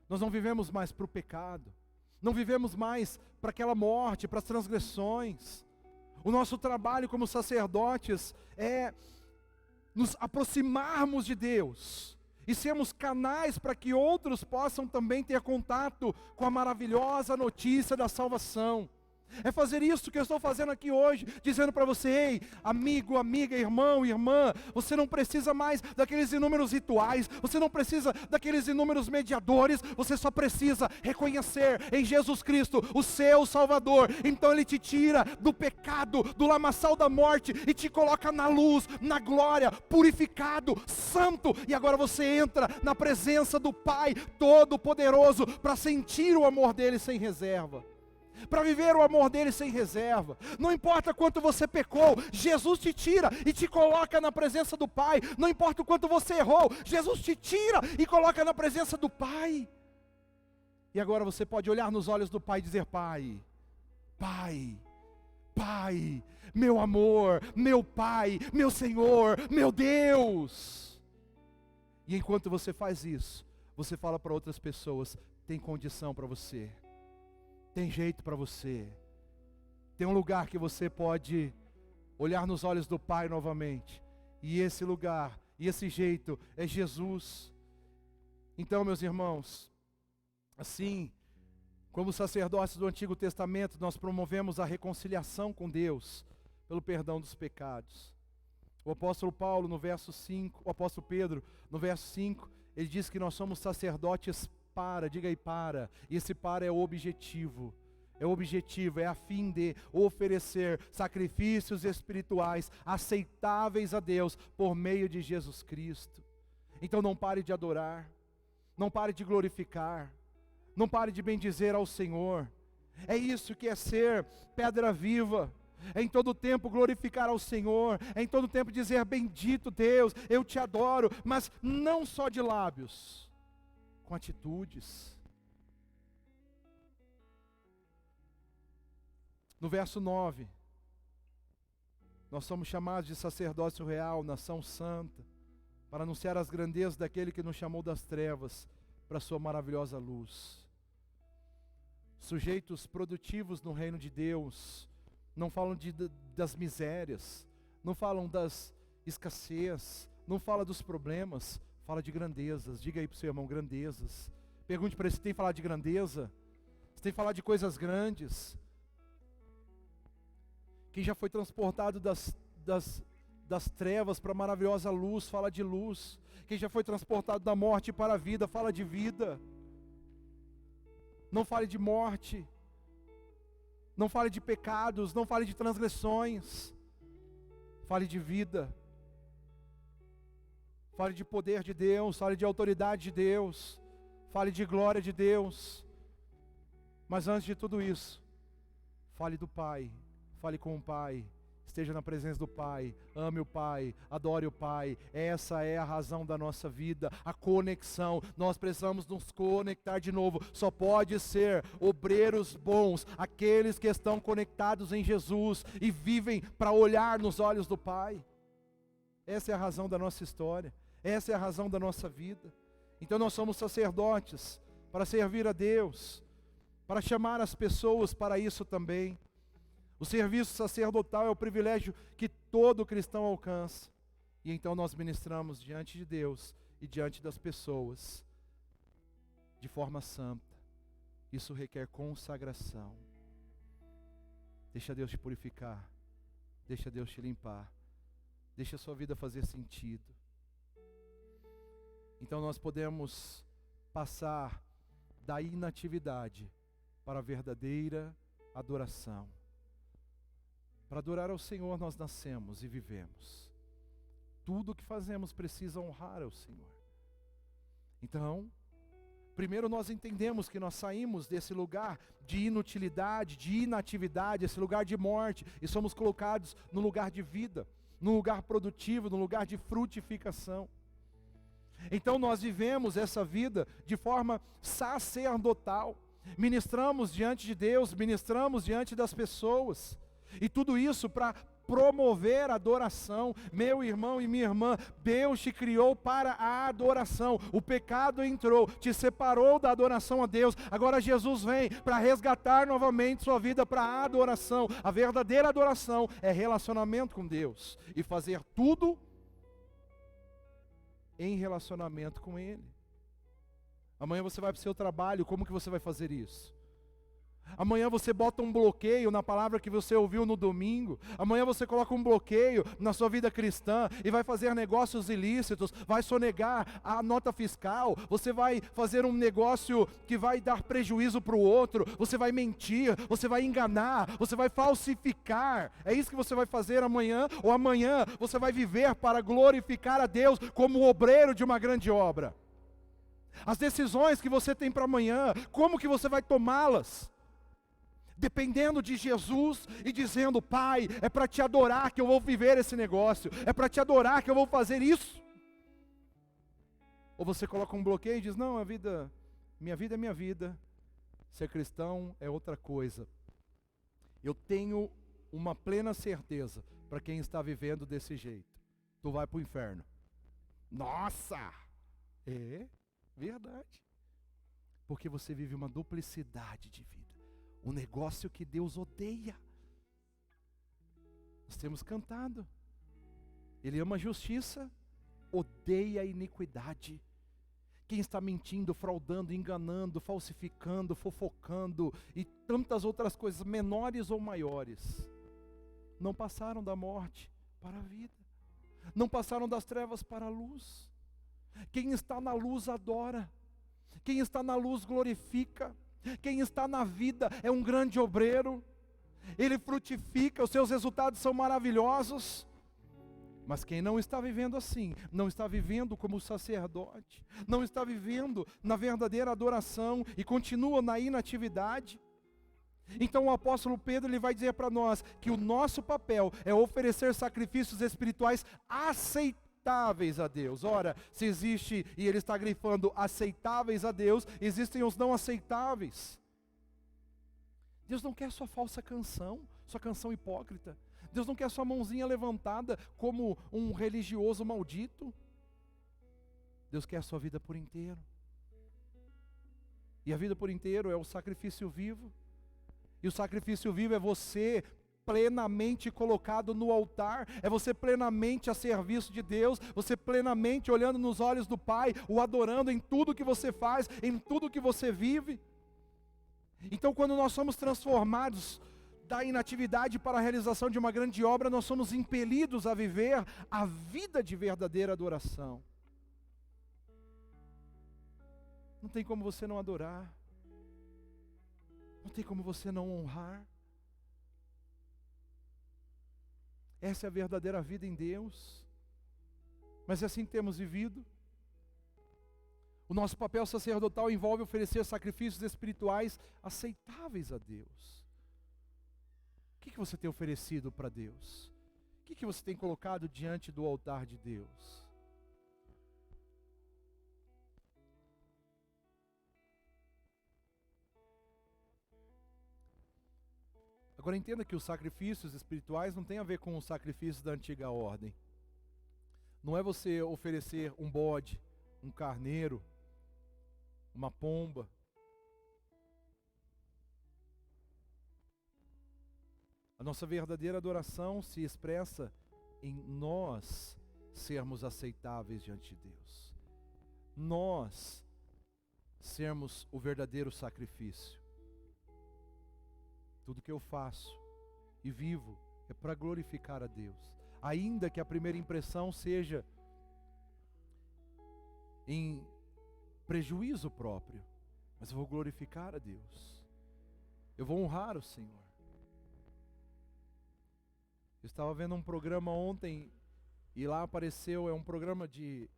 [SPEAKER 1] Nós não vivemos mais para o pecado, não vivemos mais para aquela morte, para as transgressões. O nosso trabalho como sacerdotes é nos aproximarmos de Deus e sermos canais para que outros possam também ter contato com a maravilhosa notícia da salvação. É fazer isso que eu estou fazendo aqui hoje, dizendo para você, ei, amigo, amiga, irmão, irmã, você não precisa mais daqueles inúmeros rituais, você não precisa daqueles inúmeros mediadores, você só precisa reconhecer em Jesus Cristo o seu Salvador. Então Ele te tira do pecado, do lamaçal da morte e te coloca na luz, na glória, purificado, santo, e agora você entra na presença do Pai Todo-Poderoso para sentir o amor dEle sem reserva. para viver o amor dele sem reserva. Não importa quanto você pecou, Jesus te tira e te coloca na presença do Pai. Não importa o quanto você errou, Jesus te tira e coloca na presença do Pai. E agora você pode olhar nos olhos do Pai e dizer: Pai, Pai, Pai, meu amor, meu Pai, meu Senhor, meu Deus. E enquanto você faz isso, você fala para outras pessoas: tem condição para você, tem jeito para você, tem um lugar que você pode olhar nos olhos do Pai novamente. E esse lugar, e esse jeito é Jesus. Então, meus irmãos, assim como sacerdotes do Antigo Testamento, nós promovemos a reconciliação com Deus pelo perdão dos pecados. O apóstolo Paulo, no verso 5, o apóstolo Pedro, no verso 5, ele diz que nós somos sacerdotes para, diga aí para, e esse para é o objetivo. É o objetivo, é a fim de oferecer sacrifícios espirituais aceitáveis a Deus por meio de Jesus Cristo. Então não pare de adorar, não pare de glorificar, não pare de bendizer ao Senhor. É isso que é ser pedra viva. É em todo tempo glorificar ao Senhor. É em todo tempo dizer: bendito Deus, eu te adoro. Mas não só de lábios, com atitudes. No verso 9, nós somos chamados de sacerdócio real, nação santa, para anunciar as grandezas daquele que nos chamou das trevas para a sua maravilhosa luz. Sujeitos produtivos no reino de Deus não falam das misérias, não falam das escassez, não fala dos problemas, fala de grandezas. Diga aí para o seu irmão: grandezas. Pergunte para ele: você tem falado de grandeza? Você tem falado de coisas grandes? Quem já foi transportado das trevas para a maravilhosa luz, fala de luz. Quem já foi transportado da morte para a vida, fala de vida. Não fale de morte, não fale de pecados, não fale de transgressões, fale de vida, fale de poder de Deus, fale de autoridade de Deus, fale de glória de Deus. Mas antes de tudo isso, fale do Pai, fale com o Pai, esteja na presença do Pai, ame o Pai, adore o Pai. Essa é a razão da nossa vida, a conexão. Nós precisamos nos conectar de novo. Só pode ser obreiros bons aqueles que estão conectados em Jesus e vivem para olhar nos olhos do Pai. Essa é a razão da nossa história, essa é a razão da nossa vida. Então nós somos sacerdotes para servir a Deus, para chamar as pessoas para isso também. O serviço sacerdotal é o privilégio que todo cristão alcança. E então nós ministramos diante de Deus e diante das pessoas, de forma santa. Isso requer consagração. Deixa Deus te purificar, deixa Deus te limpar, deixa a sua vida fazer sentido. Então nós podemos passar da inatividade para a verdadeira adoração. Para adorar ao Senhor nós nascemos e vivemos. Tudo o que fazemos precisa honrar ao Senhor. Então, primeiro nós entendemos que nós saímos desse lugar de inutilidade, de inatividade, esse lugar de morte, e somos colocados no lugar de vida, no lugar produtivo, no lugar de frutificação. Então nós vivemos essa vida de forma sacerdotal. Ministramos diante de Deus, ministramos diante das pessoas. E tudo isso para promover a adoração. Meu irmão e minha irmã, Deus te criou para a adoração. O pecado entrou, te separou da adoração a Deus. Agora Jesus vem para resgatar novamente sua vida para a adoração. A verdadeira adoração é relacionamento com Deus e fazer tudo em relacionamento com Ele. Amanhã você vai para o seu trabalho, como que você vai fazer isso? Amanhã você bota um bloqueio na palavra que você ouviu no domingo. Amanhã você coloca um bloqueio na sua vida cristã e vai fazer negócios ilícitos, vai sonegar a nota fiscal, você vai fazer um negócio que vai dar prejuízo para o outro, você vai mentir, você vai enganar, você vai falsificar. É isso que você vai fazer amanhã? Ou amanhã você vai viver para glorificar a Deus como obreiro de uma grande obra? As decisões que você tem para amanhã, como que você vai tomá-las? dependendo de Jesus e dizendo: Pai, é para te adorar que eu vou viver esse negócio, é para te adorar que eu vou fazer isso. Ou você coloca um bloqueio e diz: não, minha vida é minha vida, ser cristão é outra coisa. Eu tenho uma plena certeza, para quem está vivendo desse jeito, tu vai para o inferno. Nossa! É verdade. Porque você vive uma duplicidade de vida. Um negócio que Deus odeia. Nós temos cantado. Ele ama a justiça, odeia a iniquidade. Quem está mentindo, fraudando, enganando, falsificando, fofocando e tantas outras coisas, menores ou maiores, não passaram da morte para a vida. Não passaram das trevas para a luz. Quem está na luz adora. Quem está na luz glorifica. Quem está na vida é um grande obreiro. Ele frutifica, os seus resultados são maravilhosos. Mas quem não está vivendo assim, não está vivendo como sacerdote, não está vivendo na verdadeira adoração e continua na inatividade. Então o apóstolo Pedro, ele vai dizer para nós que o nosso papel é oferecer sacrifícios espirituais aceitáveis a Deus. Ora, se existe, e ele está grifando aceitáveis a Deus, existem os não aceitáveis. Deus não quer sua falsa canção, sua canção hipócrita. Deus não quer sua mãozinha levantada como um religioso maldito. Deus quer a sua vida por inteiro. E a vida por inteiro é o sacrifício vivo. E o sacrifício vivo é você plenamente colocado no altar, é você plenamente a serviço de Deus, você plenamente olhando nos olhos do Pai, o adorando em tudo que você faz, em tudo que você vive. Então, quando nós somos transformados da inatividade para a realização de uma grande obra, nós somos impelidos a viver a vida de verdadeira adoração. Não tem como você não adorar. Não tem como você não honrar. Essa é a verdadeira vida em Deus. Mas é assim que temos vivido. O nosso papel sacerdotal envolve oferecer sacrifícios espirituais aceitáveis a Deus. O que você tem oferecido para Deus? O que você tem colocado diante do altar de Deus? Agora entenda que os sacrifícios espirituais não tem a ver com os sacrifícios da antiga ordem. Não é você oferecer um bode, um carneiro, uma pomba. A nossa verdadeira adoração se expressa em nós sermos aceitáveis diante de Deus. Nós sermos o verdadeiro sacrifício. Tudo que eu faço e vivo é para glorificar a Deus. Ainda que a primeira impressão seja em prejuízo próprio, mas eu vou glorificar a Deus. Eu vou honrar o Senhor. Eu estava vendo um programa ontem e lá apareceu, é um programa de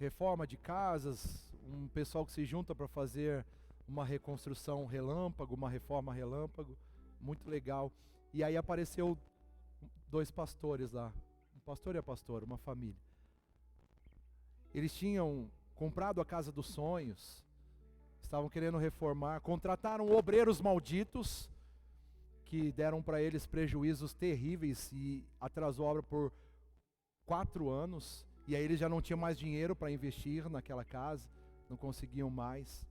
[SPEAKER 1] reforma de casas, um pessoal que se junta para fazer uma reconstrução relâmpago, uma reforma relâmpago, muito legal. E aí apareceu 2 pastores lá, um pastor e a pastora, uma família. Eles tinham comprado a casa dos sonhos, estavam querendo reformar, contrataram obreiros malditos, que deram para eles prejuízos terríveis e atrasou a obra por 4 anos, e aí eles já não tinham mais dinheiro para investir naquela casa, não conseguiam mais.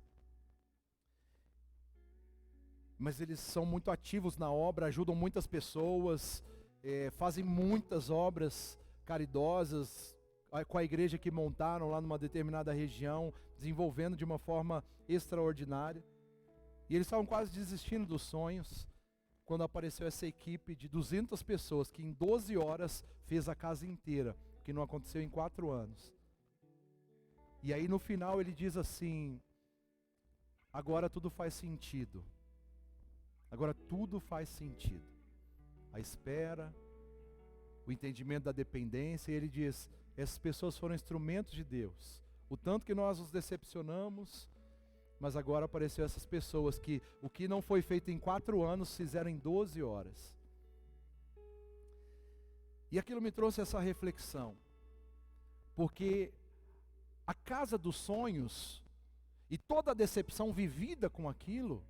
[SPEAKER 1] Mas eles são muito ativos na obra, ajudam muitas pessoas, fazem muitas obras caridosas, com a igreja que montaram lá numa determinada região, desenvolvendo de uma forma extraordinária. E eles estavam quase desistindo dos sonhos, quando apareceu essa equipe de 200 pessoas, que em 12 horas fez a casa inteira, que não aconteceu em 4 anos. E aí no final ele diz assim: agora tudo faz sentido. Agora tudo faz sentido. A espera, o entendimento da dependência, e ele diz: essas pessoas foram instrumentos de Deus. O tanto que nós os decepcionamos, mas agora apareceu essas pessoas que o que não foi feito em 4 anos, fizeram em 12 horas. E aquilo me trouxe essa reflexão, porque a casa dos sonhos e toda a decepção vivida com aquilo,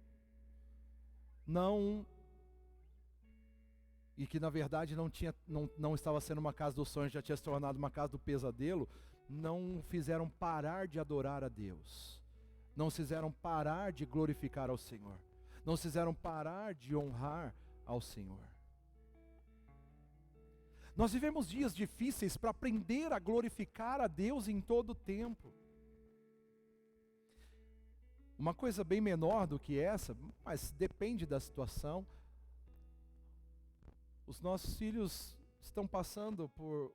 [SPEAKER 1] e que na verdade não estava sendo uma casa dos sonhos, já tinha se tornado uma casa do pesadelo, não fizeram parar de adorar a Deus, não fizeram parar de glorificar ao Senhor, não fizeram parar de honrar ao Senhor. Nós vivemos dias difíceis para aprender a glorificar a Deus em todo o tempo. Uma coisa bem menor do que essa, mas depende da situação. Os nossos filhos estão passando por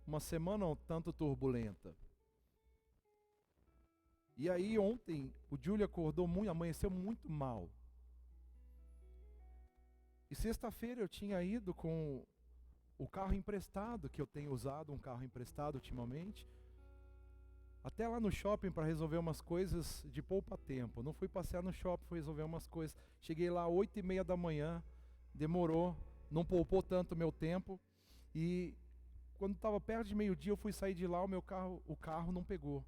[SPEAKER 1] uma semana um tanto turbulenta. E aí ontem o Júlio acordou muito, amanheceu muito mal. E sexta-feira eu tinha ido com o carro emprestado, que eu tenho usado um carro emprestado ultimamente, até lá no shopping para resolver umas coisas de poupa-tempo. Não fui passear no shopping, fui resolver umas coisas. Cheguei lá 8h30 da manhã, demorou, não poupou tanto meu tempo. E quando estava perto de meio-dia, eu fui sair de lá, o carro não pegou.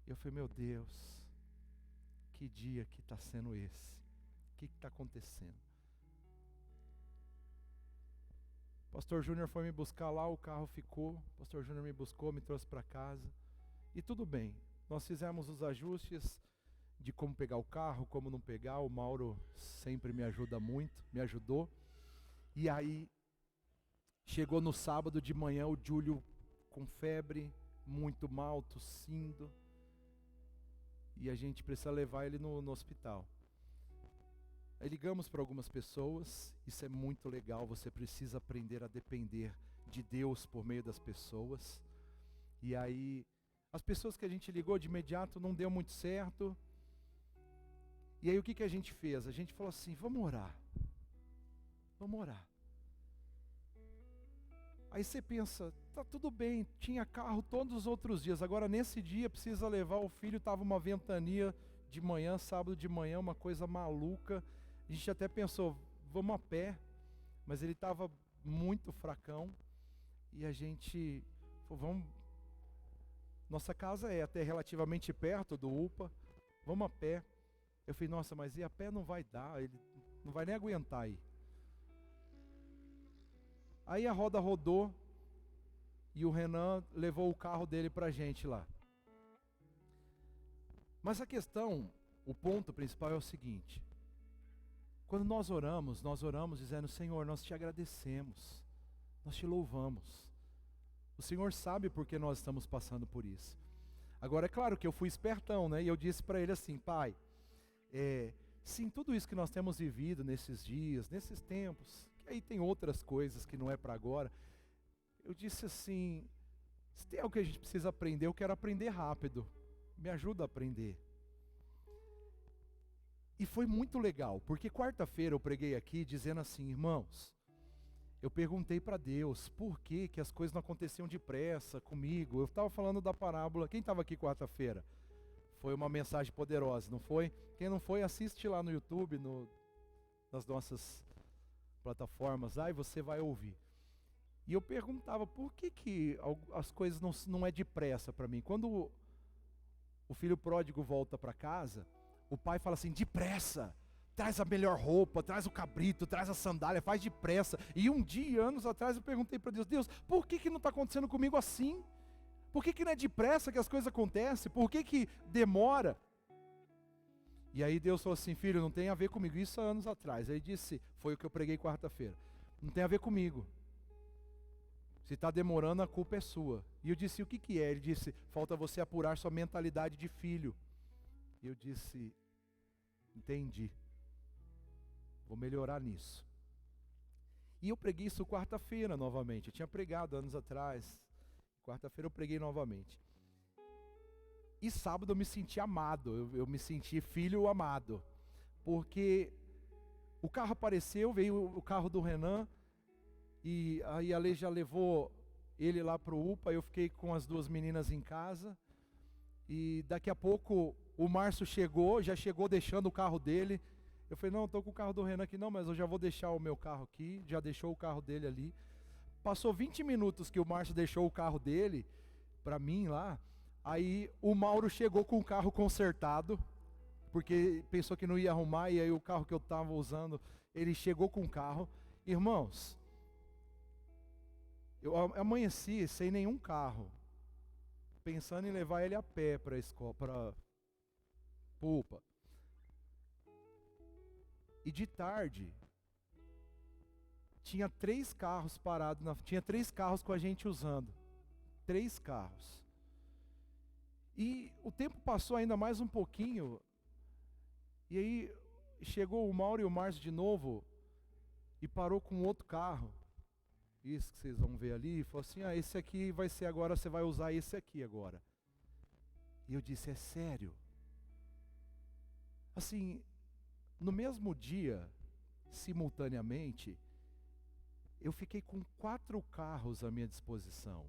[SPEAKER 1] Eu falei, meu Deus, que dia que está sendo esse? O que está acontecendo? Pastor Júnior foi me buscar lá, o carro ficou. Pastor Júnior me buscou, me trouxe para casa. E tudo bem, nós fizemos os ajustes de como pegar o carro, como não pegar. O Mauro sempre me ajuda muito, me ajudou. E aí, chegou no sábado de manhã, o Júlio com febre, muito mal, tossindo. E a gente precisa levar ele no hospital. Aí ligamos para algumas pessoas, isso é muito legal, você precisa aprender a depender de Deus por meio das pessoas. E aí, as pessoas que a gente ligou de imediato não deu muito certo. E aí o que a gente fez? A gente falou assim, vamos orar. Vamos orar. Aí você pensa, tá tudo bem, tinha carro todos os outros dias, agora nesse dia precisa levar o filho, estava uma ventania de manhã, sábado de manhã, uma coisa maluca. A gente até pensou, vamos a pé, mas ele estava muito fracão. E a gente falou, vamos, nossa casa é até relativamente perto do UPA, vamos a pé. Eu falei, nossa, mas ir a pé não vai dar, ele não vai nem aguentar aí. Aí a roda rodou e o Renan levou o carro dele para a gente lá. Mas a questão, o ponto principal é o seguinte: quando nós oramos dizendo, Senhor, nós te agradecemos, nós te louvamos. O Senhor sabe por que nós estamos passando por isso. Agora é claro que eu fui espertão, né? E eu disse para ele assim, Pai, sim, tudo isso que nós temos vivido nesses dias, nesses tempos, que aí tem outras coisas que não é para agora. Eu disse assim, se tem algo que a gente precisa aprender, eu quero aprender rápido. Me ajuda a aprender. E foi muito legal, porque quarta-feira eu preguei aqui dizendo assim, irmãos, eu perguntei para Deus por que as coisas não aconteciam depressa comigo. Eu estava falando da parábola, quem estava aqui quarta-feira? Foi uma mensagem poderosa, não foi? Quem não foi, assiste lá no YouTube, nas nossas plataformas, aí você vai ouvir. E eu perguntava, por que as coisas não é depressa para mim? Quando o filho pródigo volta para casa, o pai fala assim, depressa, traz a melhor roupa, traz o cabrito, traz a sandália, faz depressa. E um dia, anos atrás, eu perguntei para Deus, Deus, por que não está acontecendo comigo assim? Por que não é depressa que as coisas acontecem? Por que demora? E aí Deus falou assim, filho, não tem a ver comigo, isso há anos atrás. Aí disse, foi o que eu preguei quarta-feira, não tem a ver comigo. Se está demorando, a culpa é sua. E eu disse, o que é? Ele disse, falta você apurar sua mentalidade de filho. E eu disse, entendi, vou melhorar nisso. E eu preguei isso quarta-feira novamente, eu tinha pregado anos atrás, quarta-feira eu preguei novamente. E sábado eu me senti amado, eu me senti filho amado, porque o carro apareceu, veio o carro do Renan, e aí a Lei já levou ele lá para o UPA, eu fiquei com as duas meninas em casa, e daqui a pouco o Márcio chegou, já chegou deixando o carro dele. Eu falei, não, estou com o carro do Renan aqui, não, mas eu já vou deixar o meu carro aqui, já deixou o carro dele ali. Passou 20 minutos que o Márcio deixou o carro dele, para mim lá, aí o Mauro chegou com o carro consertado, porque pensou que não ia arrumar, e aí o carro que eu estava usando, ele chegou com o carro. Irmãos, eu amanheci sem nenhum carro, pensando em levar ele a pé para a escola, para Pulpa. E de tarde, tinha 3 carros parados, tinha 3 carros com a gente usando. 3 carros. E o tempo passou ainda mais um pouquinho, e aí chegou o Mauro e o Márcio de novo, e parou com outro carro. Isso que vocês vão ver ali, e falou assim, esse aqui vai ser agora, você vai usar esse aqui agora. E eu disse, é sério? Assim, no mesmo dia, simultaneamente, eu fiquei com 4 carros à minha disposição.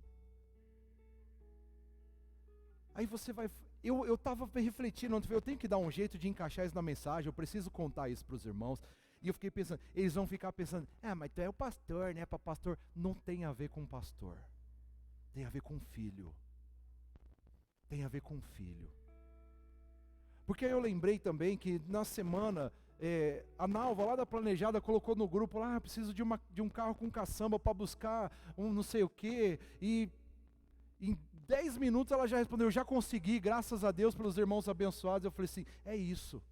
[SPEAKER 1] Aí você vai... Eu estava refletindo, eu tenho que dar um jeito de encaixar isso na mensagem, eu preciso contar isso para os irmãos. E eu fiquei pensando, eles vão ficar pensando, mas tu é o pastor, né? Para pastor. Não tem a ver com pastor. Tem a ver com filho. Tem a ver com filho. Porque aí eu lembrei também que na semana, a Nalva lá da Planejada colocou no grupo lá, preciso de um carro com caçamba para buscar um não sei o quê. E em 10 minutos ela já respondeu, já consegui, graças a Deus pelos irmãos abençoados. Eu falei assim, é isso.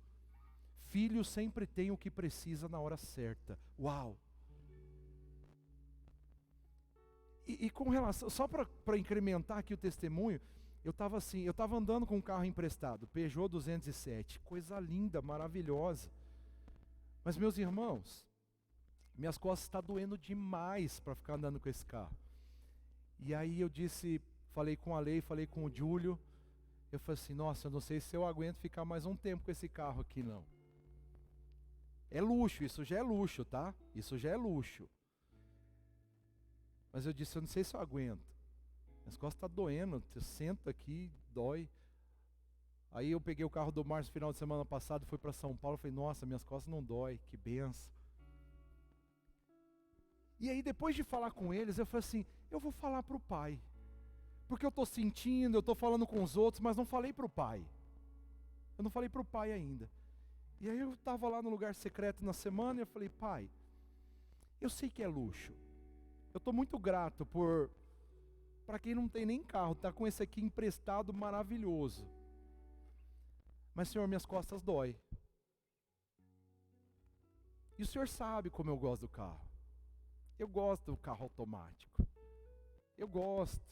[SPEAKER 1] Filho sempre tem o que precisa na hora certa. Uau! E com relação, só para incrementar aqui o testemunho, eu estava andando com um carro emprestado, Peugeot 207, coisa linda, maravilhosa. Mas meus irmãos, minhas costas estão doendo demais para ficar andando com esse carro. E aí eu falei com a Lei, falei com o Júlio, eu falei assim, nossa, eu não sei se eu aguento ficar mais um tempo com esse carro aqui não. É luxo, isso já é luxo, tá? Isso já é luxo. Mas eu disse, eu não sei se eu aguento. Minhas costas estão doendo, você senta aqui, dói. Aí eu peguei o carro do Márcio no final de semana passado, fui para São Paulo, falei, nossa, minhas costas não dói, que benção. E aí depois de falar com eles, eu falei assim, eu vou falar para o pai. Porque eu estou sentindo, eu estou falando com os outros, mas não falei para o pai. Eu não falei para o pai ainda. E aí eu estava lá no lugar secreto na semana e eu falei, pai, eu sei que é luxo. Eu estou muito grato para quem não tem nem carro, está com esse aqui emprestado maravilhoso. Mas Senhor, minhas costas dói. E o Senhor sabe como eu gosto do carro. Eu gosto do carro automático. Eu gosto.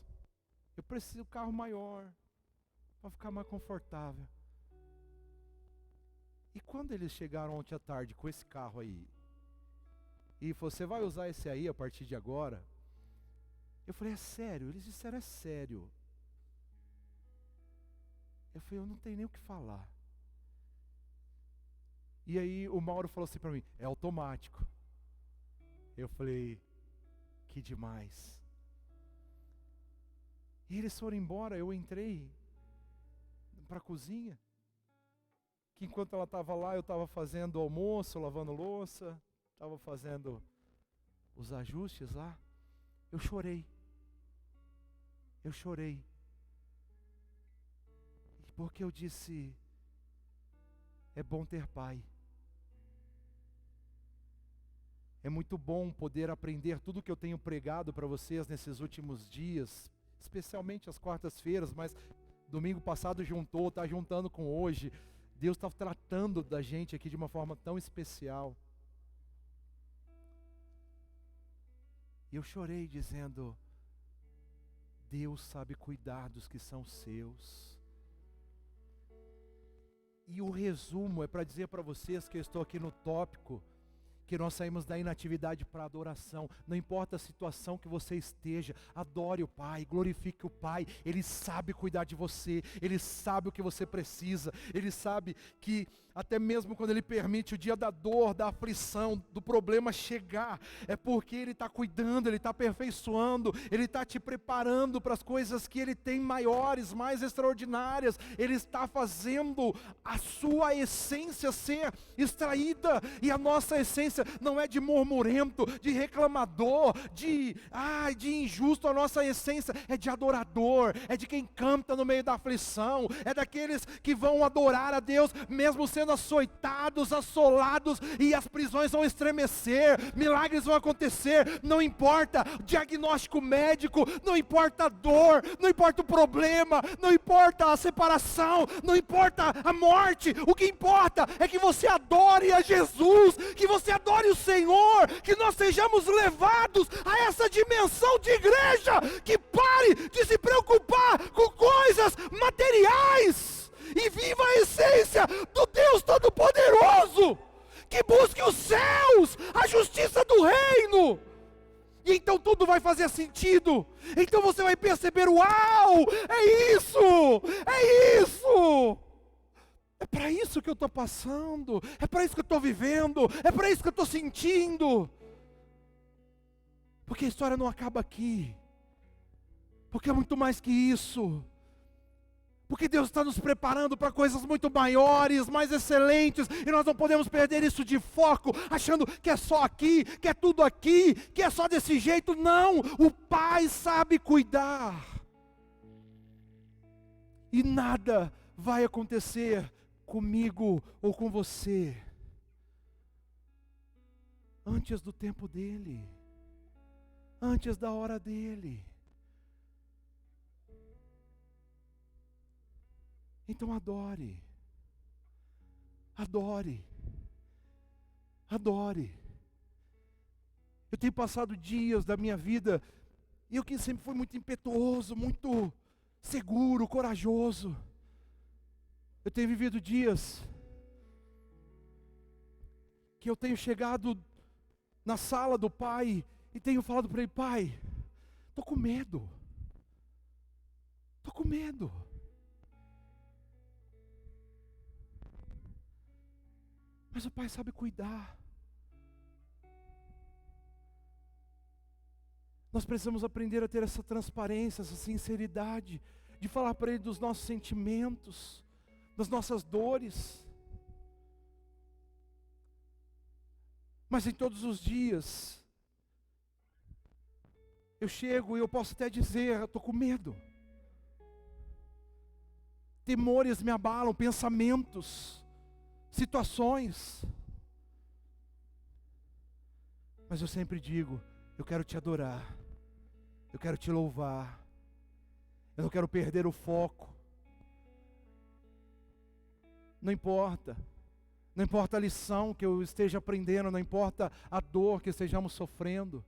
[SPEAKER 1] Eu preciso de um carro maior, para ficar mais confortável. E quando eles chegaram ontem à tarde com esse carro aí, e você vai usar esse aí a partir de agora, eu falei, é sério? Eles disseram, é sério. Eu falei, eu não tenho nem o que falar. E aí o Mauro falou assim para mim, é automático. Eu falei, que demais. E eles foram embora, eu entrei para a cozinha, que enquanto ela estava lá, eu estava fazendo almoço, lavando louça, estava fazendo os ajustes lá. Eu chorei. Porque eu disse, é bom ter pai. É muito bom poder aprender tudo que eu tenho pregado para vocês nesses últimos dias, especialmente as quartas-feiras, mas domingo passado juntou, está juntando com hoje. Deus está tratando da gente aqui de uma forma tão especial. E eu chorei dizendo, Deus sabe cuidar dos que são seus. E o resumo é para dizer para vocês que eu estou aqui no tópico, que nós saímos da inatividade para a adoração. Não importa a situação que você esteja, adore o Pai, glorifique o Pai. Ele sabe cuidar de você, Ele sabe o que você precisa, Ele sabe que até mesmo quando Ele permite o dia da dor, da aflição, do problema chegar, é porque Ele está cuidando, Ele está aperfeiçoando, Ele está te preparando para as coisas que Ele tem maiores, mais extraordinárias. Ele está fazendo a sua essência ser extraída, e a nossa essência não é de murmurento, de reclamador, de injusto. A nossa essência é de adorador, é de quem canta no meio da aflição, é daqueles que vão adorar a Deus, mesmo sendo açoitados, assolados, e as prisões vão estremecer, milagres vão acontecer, não importa o diagnóstico médico, não importa a dor, não importa o problema, não importa a separação, não importa a morte. O que importa é que você adore a Jesus, que você adore o Senhor, que nós sejamos levados a essa dimensão de igreja, que pare de se preocupar com coisas materiais e viva a essência do Deus Todo-Poderoso, que busque os céus, a justiça do reino, e então tudo vai fazer sentido. Então você vai perceber: uau, é isso, é para isso que eu estou passando, é para isso que eu estou vivendo, é para isso que eu estou sentindo, porque a história não acaba aqui, porque é muito mais que isso. Porque Deus está nos preparando para coisas muito maiores, mais excelentes, e nós não podemos perder isso de foco, achando que é só aqui, que é tudo aqui, que é só desse jeito. Não, o Pai sabe cuidar, e nada vai acontecer comigo ou com você antes do tempo dEle, antes da hora dEle. Então adore, adore, adore. Eu tenho passado dias da minha vida, e eu que sempre fui muito impetuoso, muito seguro, corajoso, eu tenho vivido dias que eu tenho chegado na sala do Pai e tenho falado para Ele: Pai, estou com medo, estou com medo. Mas o Pai sabe cuidar. Nós precisamos aprender a ter essa transparência, essa sinceridade, de falar para Ele dos nossos sentimentos, das nossas dores. Mas em todos os dias, eu chego e eu posso até dizer: eu estou com medo. Temores me abalam, pensamentos, situações. Mas eu sempre digo: eu quero te adorar, eu quero te louvar, eu não quero perder o foco. Não importa a lição que eu esteja aprendendo, não importa a dor que estejamos sofrendo.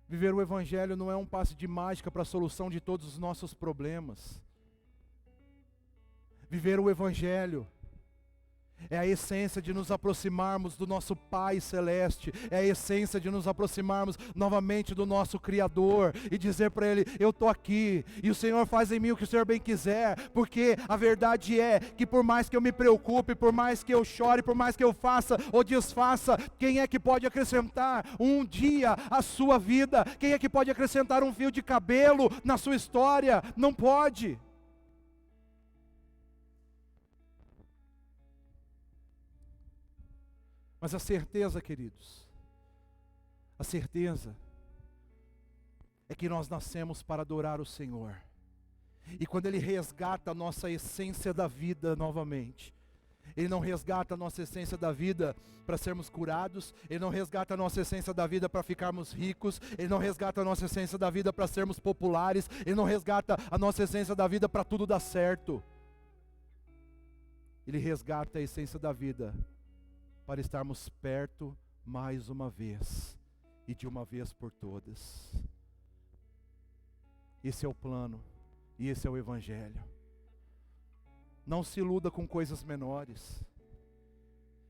[SPEAKER 1] Viver o Evangelho não é um passe de mágica para a solução de todos os nossos problemas. Viver o Evangelho é a essência de nos aproximarmos do nosso Pai Celeste, é a essência de nos aproximarmos novamente do nosso Criador, e dizer para Ele: eu estou aqui, e o Senhor faz em mim o que o Senhor bem quiser, porque a verdade é que por mais que eu me preocupe, por mais que eu chore, por mais que eu faça ou desfaça, quem é que pode acrescentar um dia à sua vida? Quem é que pode acrescentar um fio de cabelo na sua história? Não pode. Mas a certeza, queridos, a certeza é que nós nascemos para adorar o Senhor. E quando Ele resgata a nossa essência da vida novamente, Ele não resgata a nossa essência da vida para sermos curados, Ele não resgata a nossa essência da vida para ficarmos ricos, Ele não resgata a nossa essência da vida para sermos populares, Ele não resgata a nossa essência da vida para tudo dar certo. Ele resgata a essência da vida para estarmos perto mais uma vez, e de uma vez por todas. Esse é o plano, e esse é o Evangelho. Não se iluda com coisas menores.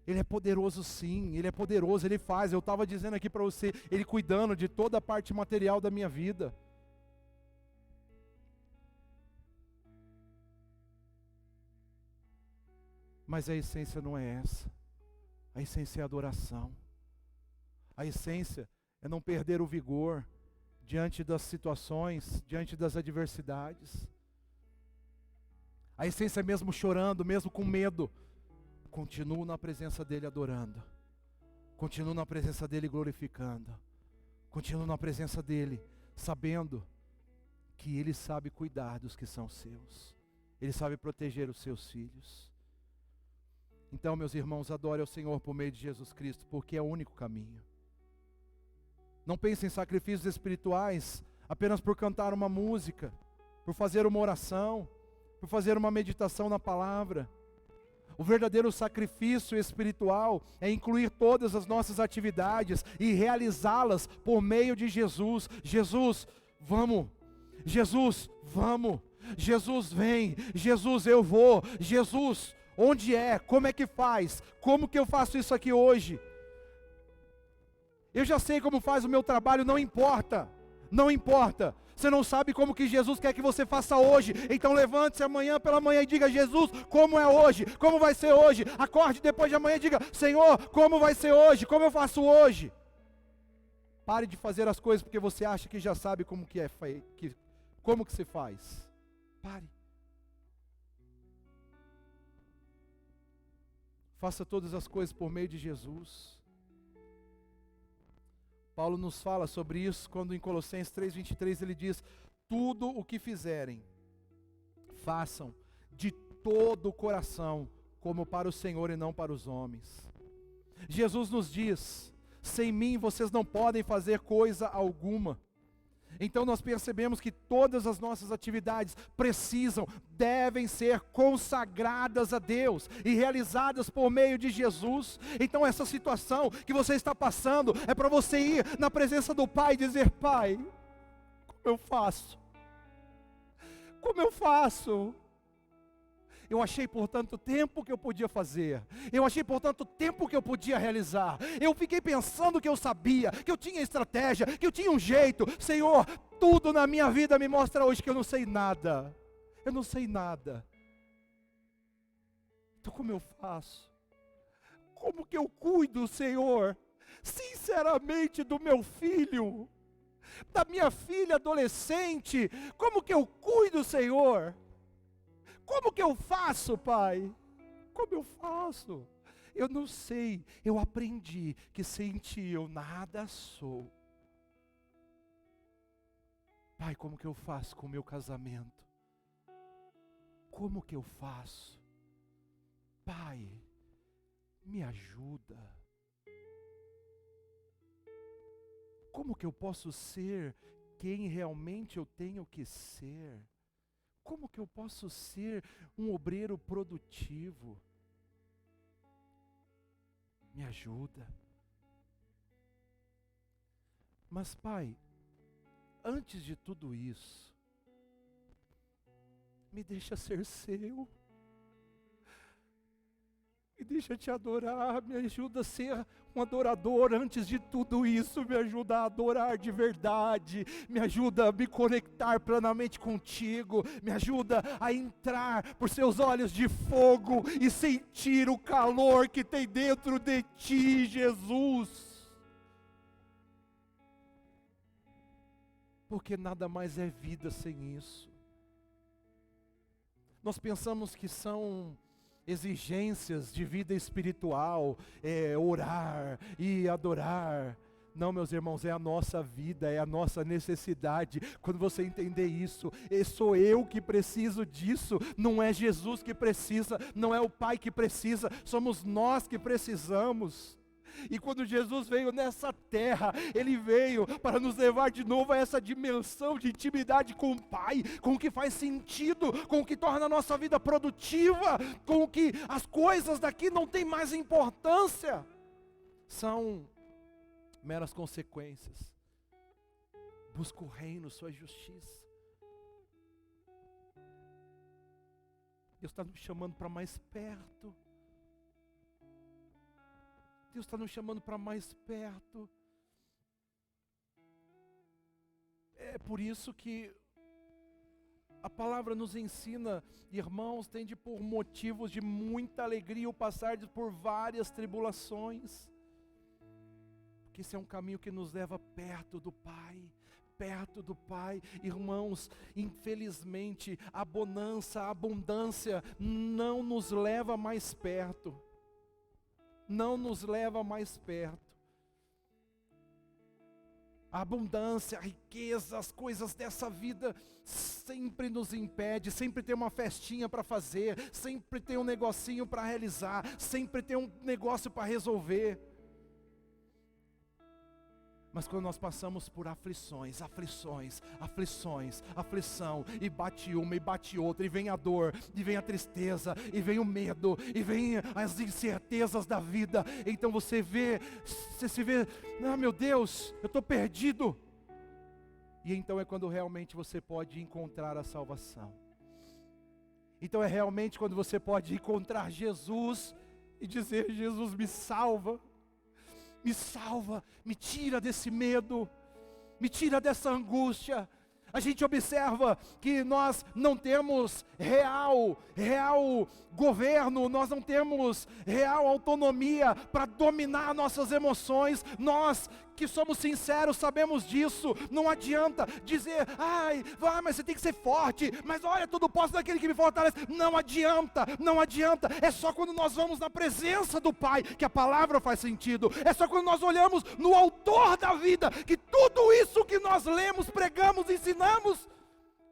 [SPEAKER 1] Ele é poderoso sim, Ele é poderoso, Ele faz. Eu estava dizendo aqui para você, Ele cuidando de toda a parte material da minha vida. Mas a essência não é essa. A essência é a adoração. A essência é não perder o vigor diante das situações, diante das adversidades. A essência é mesmo chorando, mesmo com medo, continuo na presença dele adorando. Continuo na presença dele glorificando. Continuo na presença dele, sabendo que ele sabe cuidar dos que são seus. Ele sabe proteger os seus filhos. Então, meus irmãos, adore ao Senhor por meio de Jesus Cristo, porque é o único caminho. Não pense em sacrifícios espirituais apenas por cantar uma música, por fazer uma oração, por fazer uma meditação na palavra. O verdadeiro sacrifício espiritual é incluir todas as nossas atividades e realizá-las por meio de Jesus. Jesus, vamos. Jesus, vamos. Jesus, vem. Jesus, eu vou. Jesus, onde é? Como é que faz? Como que eu faço isso aqui hoje? Eu já sei como faz o meu trabalho, não importa. Não importa. Você não sabe como que Jesus quer que você faça hoje. Então levante-se amanhã pela manhã e diga: Jesus, como é hoje? Como vai ser hoje? Acorde depois de amanhã e diga: Senhor, como vai ser hoje? Como eu faço hoje? Pare de fazer as coisas porque você acha que já sabe como que é feito, como que se faz. Pare. Faça todas as coisas por meio de Jesus. Paulo nos fala sobre isso quando em Colossenses 3:23 ele diz: tudo o que fizerem, façam de todo o coração, como para o Senhor e não para os homens. Jesus nos diz: sem mim vocês não podem fazer coisa alguma. Então nós percebemos que todas as nossas atividades devem ser consagradas a Deus e realizadas por meio de Jesus. Então essa situação que você está passando é para você ir na presença do Pai e dizer: Pai, como eu faço? Como eu faço? Eu achei por tanto tempo que eu podia fazer. Eu achei por tanto tempo que eu podia realizar. Eu fiquei pensando que eu sabia, que eu tinha estratégia, que eu tinha um jeito. Senhor, tudo na minha vida me mostra hoje que eu não sei nada. Eu não sei nada. Então como eu faço? Como que eu cuido, Senhor, sinceramente, do meu filho, da minha filha adolescente? Como que eu cuido, Senhor? Como que eu faço, Pai? Como eu faço? Eu não sei. Eu aprendi que sem Ti eu nada sou. Pai, como que eu faço com o meu casamento? Como que eu faço? Pai, me ajuda. Como que eu posso ser quem realmente eu tenho que ser? Como que eu posso ser um obreiro produtivo? Me ajuda. Mas, Pai, antes de tudo isso, me deixa ser seu. Me deixa te adorar, me ajuda a ser um adorador antes de tudo isso, me ajuda a adorar de verdade, me ajuda a me conectar plenamente contigo, me ajuda a entrar por seus olhos de fogo e sentir o calor que tem dentro de ti, Jesus. Porque nada mais é vida sem isso. Nós pensamos que são exigências de vida espiritual, orar e adorar. Não, meus irmãos, é a nossa vida, é a nossa necessidade. Quando você entender isso, sou eu que preciso disso, não é Jesus que precisa, não é o Pai que precisa, somos nós que precisamos. E quando Jesus veio nessa terra, Ele veio para nos levar de novo a essa dimensão de intimidade com o Pai, com o que faz sentido, com o que torna a nossa vida produtiva, com o que as coisas daqui não têm mais importância, são meras consequências. Busca o reino, sua justiça. Deus está nos chamando para mais perto. Deus está nos chamando para mais perto. É por isso que A palavra nos ensina, irmãos, tende por motivos de muita alegria o passar por várias tribulações. Porque esse é um caminho que nos leva perto do Pai. Perto do Pai. Irmãos, infelizmente a bonança, a abundância não nos leva mais perto. Não nos leva mais perto. A abundância, a riqueza, as coisas dessa vida sempre nos impede, sempre tem uma festinha para fazer, sempre tem um negocinho para realizar, sempre tem um negócio para resolver. Mas quando nós passamos por aflições, aflição, e bate uma, e bate outra, e vem a dor, e vem a tristeza, e vem o medo, e vem as incertezas da vida, então você se vê, ah, meu Deus, eu estou perdido. E então é quando realmente você pode encontrar a salvação. Então é realmente quando você pode encontrar Jesus e dizer: Jesus, me salva, me tira desse medo, me tira dessa angústia. A gente observa que nós não temos real governo, nós não temos real autonomia para dominar nossas emoções. Nós que somos sinceros sabemos disso. Não adianta dizer: ai, vai, mas você tem que ser forte, mas olha, tudo posso daquele que me fortalece. Não adianta. É só quando nós vamos na presença do Pai que a palavra faz sentido. É só quando nós olhamos no autor da vida que tudo isso que nós lemos, pregamos, ensinamos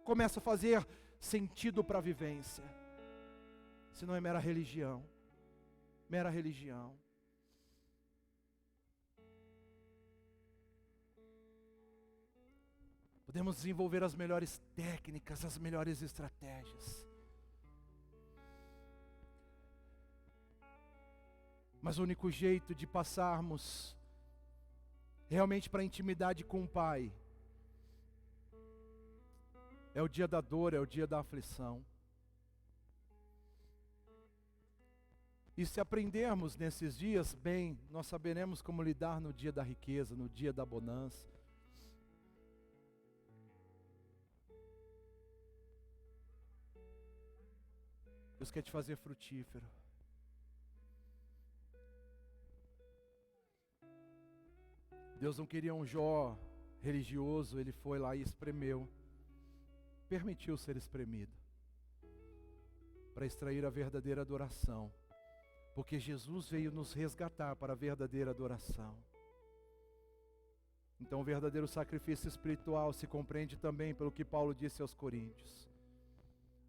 [SPEAKER 1] começa a fazer sentido para a vivência. Senão é mera religião. Podemos desenvolver as melhores técnicas, as melhores estratégias. Mas o único jeito de passarmos realmente para a intimidade com o Pai é o dia da dor, é o dia da aflição. E se aprendermos nesses dias bem, nós saberemos como lidar no dia da riqueza, no dia da bonança. Deus quer te fazer frutífero. Deus não queria um Jó religioso, Ele foi lá e espremeu. Permitiu ser espremido. Para extrair a verdadeira adoração. Porque Jesus veio nos resgatar para a verdadeira adoração. Então o verdadeiro sacrifício espiritual se compreende também pelo que Paulo disse aos Coríntios.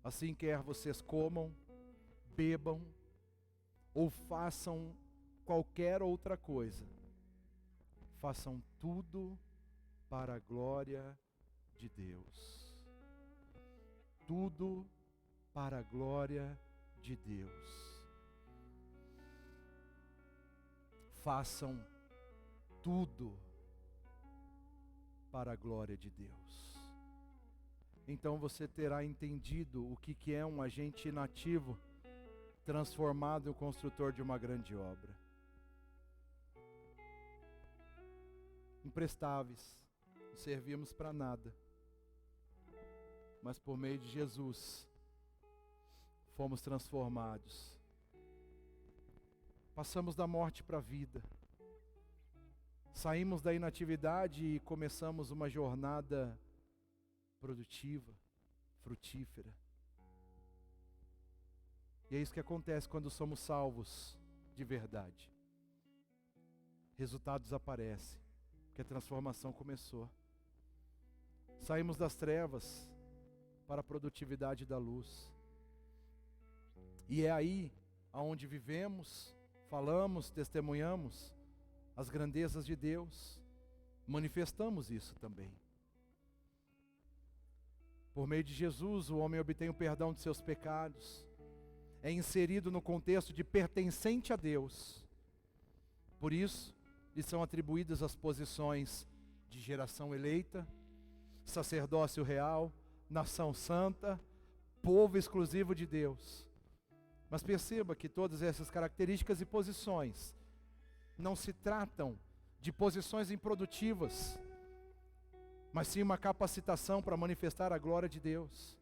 [SPEAKER 1] Assim quer vocês comam, bebam, ou façam qualquer outra coisa, façam tudo para a glória de Deus. Tudo para a glória de Deus. Façam tudo para a glória de Deus. Então você terá entendido o que é um agente inativo transformado em um construtor de uma grande obra. Imprestáveis, não servíamos para nada, mas por meio de Jesus fomos transformados. Passamos da morte para a vida. Saímos da inatividade e começamos uma jornada produtiva, frutífera. E é isso que acontece quando somos salvos de verdade. Resultados aparecem, porque a transformação começou. Saímos das trevas para a produtividade da luz. E é aí aonde vivemos, falamos, testemunhamos as grandezas de Deus, manifestamos isso também. Por meio de Jesus, o homem obtém o perdão de seus pecados, é inserido no contexto de pertencente a Deus. Por isso, lhe são atribuídas as posições de geração eleita, sacerdócio real, nação santa, povo exclusivo de Deus. Mas perceba que todas essas características e posições não se tratam de posições improdutivas, mas sim uma capacitação para manifestar a glória de Deus.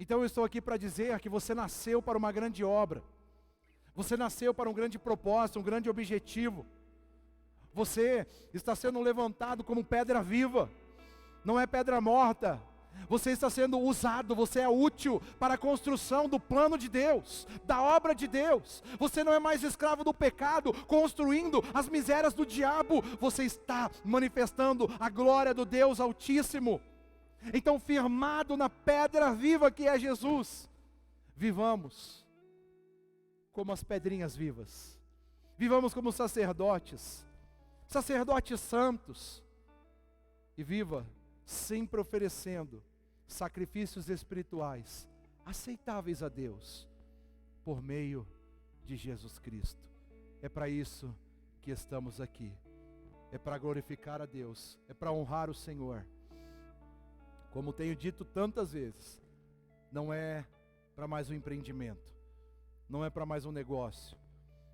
[SPEAKER 1] Então eu estou aqui para dizer que você nasceu para uma grande obra. Você nasceu para um grande propósito, um grande objetivo. Você está sendo levantado como pedra viva, não é pedra morta. Você está sendo usado, você é útil para a construção do plano de Deus, da obra de Deus. Você não é mais escravo do pecado, construindo as misérias do diabo. Você está manifestando a glória do Deus Altíssimo. Então, firmado na pedra viva que é Jesus, vivamos como as pedrinhas vivas. Vivamos como sacerdotes santos. E viva sempre oferecendo sacrifícios espirituais aceitáveis a Deus por meio de Jesus Cristo. É para isso que estamos aqui. É para glorificar a Deus, é para honrar o Senhor. Como tenho dito tantas vezes, não é para mais um empreendimento, não é para mais um negócio,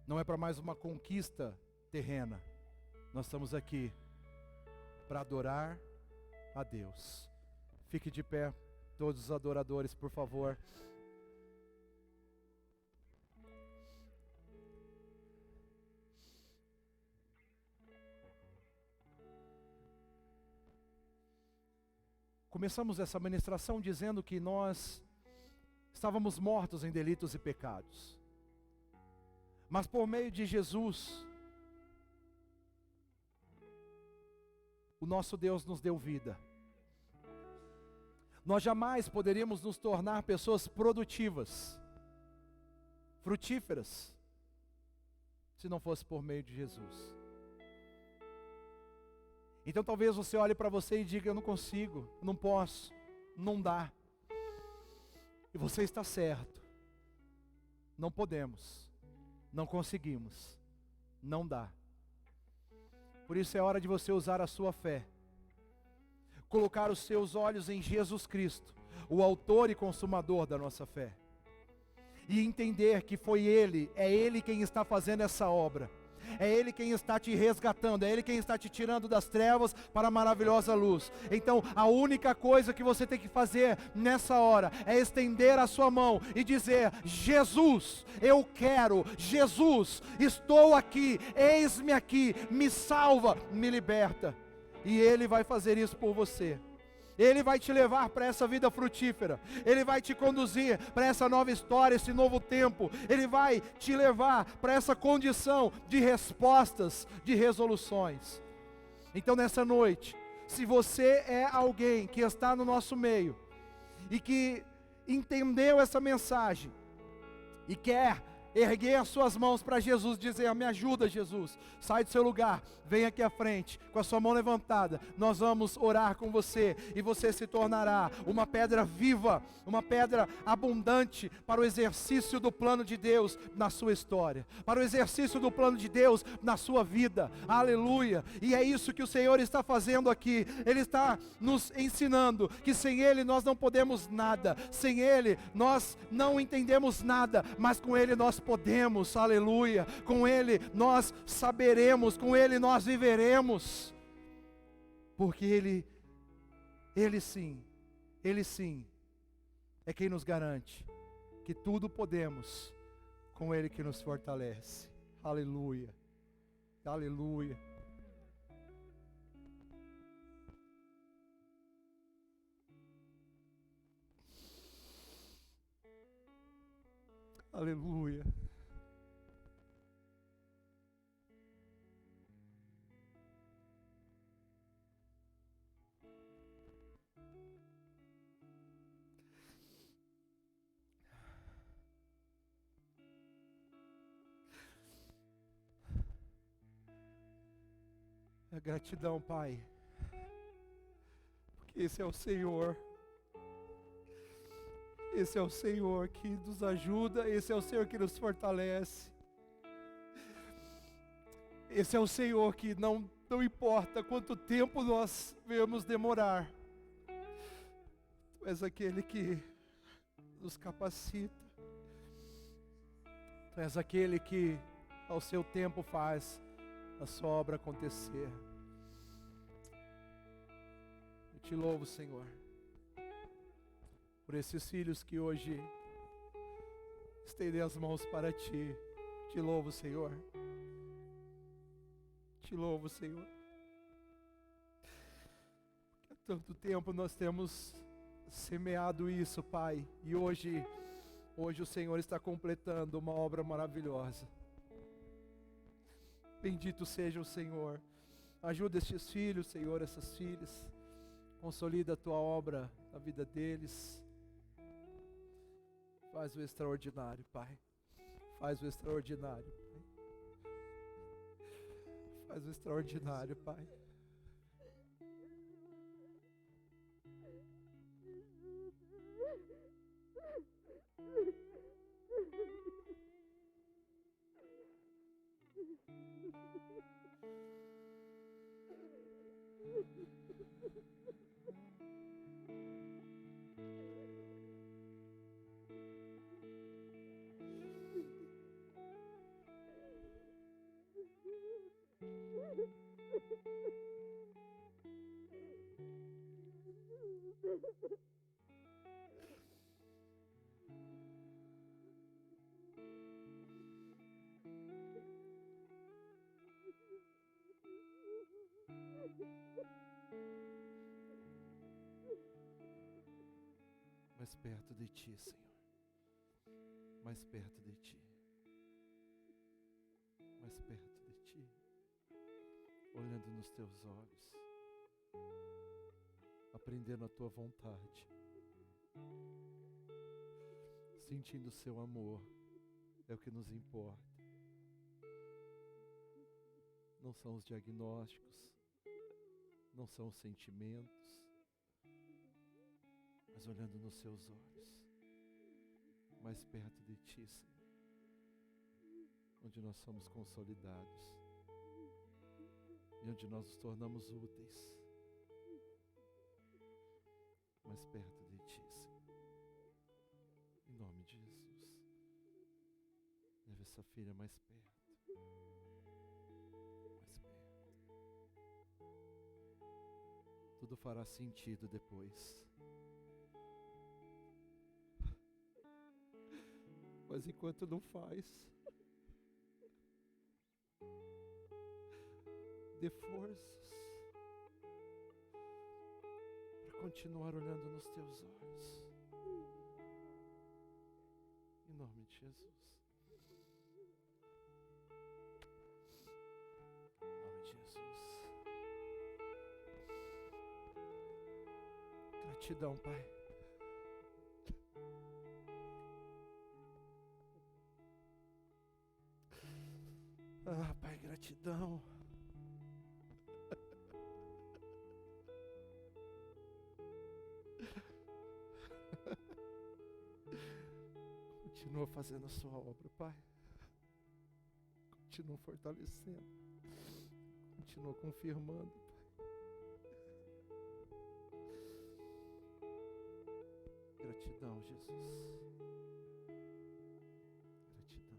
[SPEAKER 1] não é para mais uma conquista terrena. Nós estamos aqui para adorar a Deus. Fique de pé, todos os adoradores, por favor. Começamos essa ministração dizendo que nós estávamos mortos em delitos e pecados. Mas por meio de Jesus, o nosso Deus nos deu vida. Nós jamais poderíamos nos tornar pessoas produtivas, frutíferas, se não fosse por meio de Jesus. Então talvez você olhe para você e diga: eu não consigo, não posso, não dá. E você está certo. Não podemos, não conseguimos, não dá. Por isso é hora de você usar a sua fé. Colocar os seus olhos em Jesus Cristo, o autor e consumador da nossa fé. E entender que é Ele quem está fazendo essa obra. É Ele quem está te resgatando, é Ele quem está te tirando das trevas para a maravilhosa luz. Então a única coisa que você tem que fazer nessa hora é estender a sua mão e dizer: Jesus, eu quero, Jesus, estou aqui, eis-me aqui, me salva, me liberta. E Ele vai fazer isso por você. Ele vai te levar para essa vida frutífera. Ele vai te conduzir para essa nova história, esse novo tempo. Ele vai te levar para essa condição de respostas, de resoluções. Então nessa noite, se você é alguém que está no nosso meio e que entendeu essa mensagem e quer erguer as suas mãos para Jesus, dizer: me ajuda, Jesus, sai do seu lugar, vem aqui à frente, com a sua mão levantada, nós vamos orar com você, e você se tornará uma pedra viva, uma pedra abundante, para o exercício do plano de Deus na sua história, para o exercício do plano de Deus na sua vida, aleluia. E é isso que o Senhor está fazendo aqui. Ele está nos ensinando que sem Ele nós não podemos nada, sem Ele nós não entendemos nada, mas com Ele nós podemos, aleluia. Com Ele nós saberemos, com Ele nós viveremos, porque Ele sim é quem nos garante que tudo podemos com Ele que nos fortalece. Aleluia, aleluia. Aleluia. A gratidão, Pai, porque esse é o Senhor. Esse é o Senhor que nos ajuda, esse é o Senhor que nos fortalece. Esse é o Senhor que não importa quanto tempo nós vamos demorar, Tu és aquele que nos capacita, Tu és aquele que ao seu tempo faz a sua obra acontecer. Eu te louvo, Senhor. por esses filhos que hoje estendem as mãos para Ti. Te louvo, Senhor. Te louvo, Senhor. Há tanto tempo nós temos semeado isso, Pai, e hoje o Senhor está completando uma obra maravilhosa. Bendito seja o Senhor. Ajuda estes filhos, Senhor, essas filhas. Consolida a Tua obra na vida deles. Faz o extraordinário, Pai. Faz o extraordinário, Pai. Faz o extraordinário, Pai. Mais perto de Ti, Senhor. Mais perto de Ti. Mais perto de Ti. Olhando nos Teus olhos. Aprendendo a Tua vontade. Sentindo o Seu amor. É o que nos importa. Não são os diagnósticos. Não são os sentimentos. Mas olhando nos Seus olhos, mais perto de Ti, Senhor, onde nós somos consolidados e onde nós nos tornamos úteis, mais perto de Ti, Senhor, em nome de Jesus. Leve essa filha mais perto, mais perto. Tudo fará sentido depois. Mas enquanto não faz, dê forças para continuar olhando nos Teus olhos. Em nome de Jesus. Em nome de Jesus. Gratidão, Pai. Ah, Pai, gratidão. Continua fazendo a Sua obra, Pai. Continua fortalecendo. Continua confirmando, Pai. Gratidão, Jesus. Gratidão.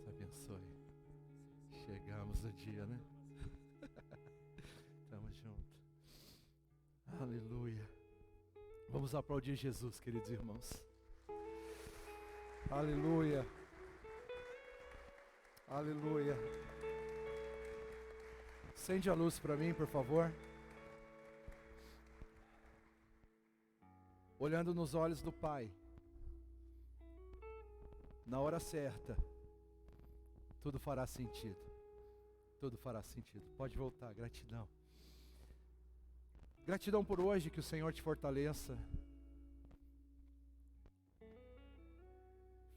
[SPEAKER 1] Abençoe. Chegamos no dia, né? Tamo junto. Aleluia. Vamos aplaudir Jesus, queridos irmãos. Aleluia. Aleluia. Acende a luz para mim, por favor. Olhando nos olhos do Pai, na hora certa, tudo fará sentido. Tudo fará sentido. Pode voltar, gratidão. Gratidão por hoje, que o Senhor te fortaleça.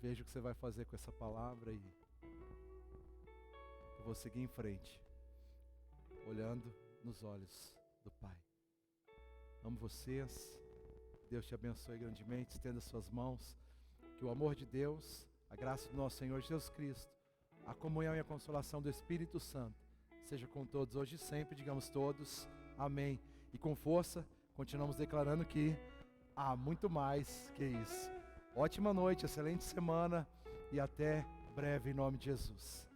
[SPEAKER 1] Veja o que você vai fazer com essa palavra e eu vou seguir em frente, olhando nos olhos do Pai. Amo vocês. Deus te abençoe grandemente. Estenda suas mãos. Que o amor de Deus, a graça do nosso Senhor Jesus Cristo, a comunhão e a consolação do Espírito Santo seja com todos hoje e sempre. Digamos todos amém. E com força continuamos declarando que há muito mais que isso. Ótima noite, excelente semana e até breve em nome de Jesus.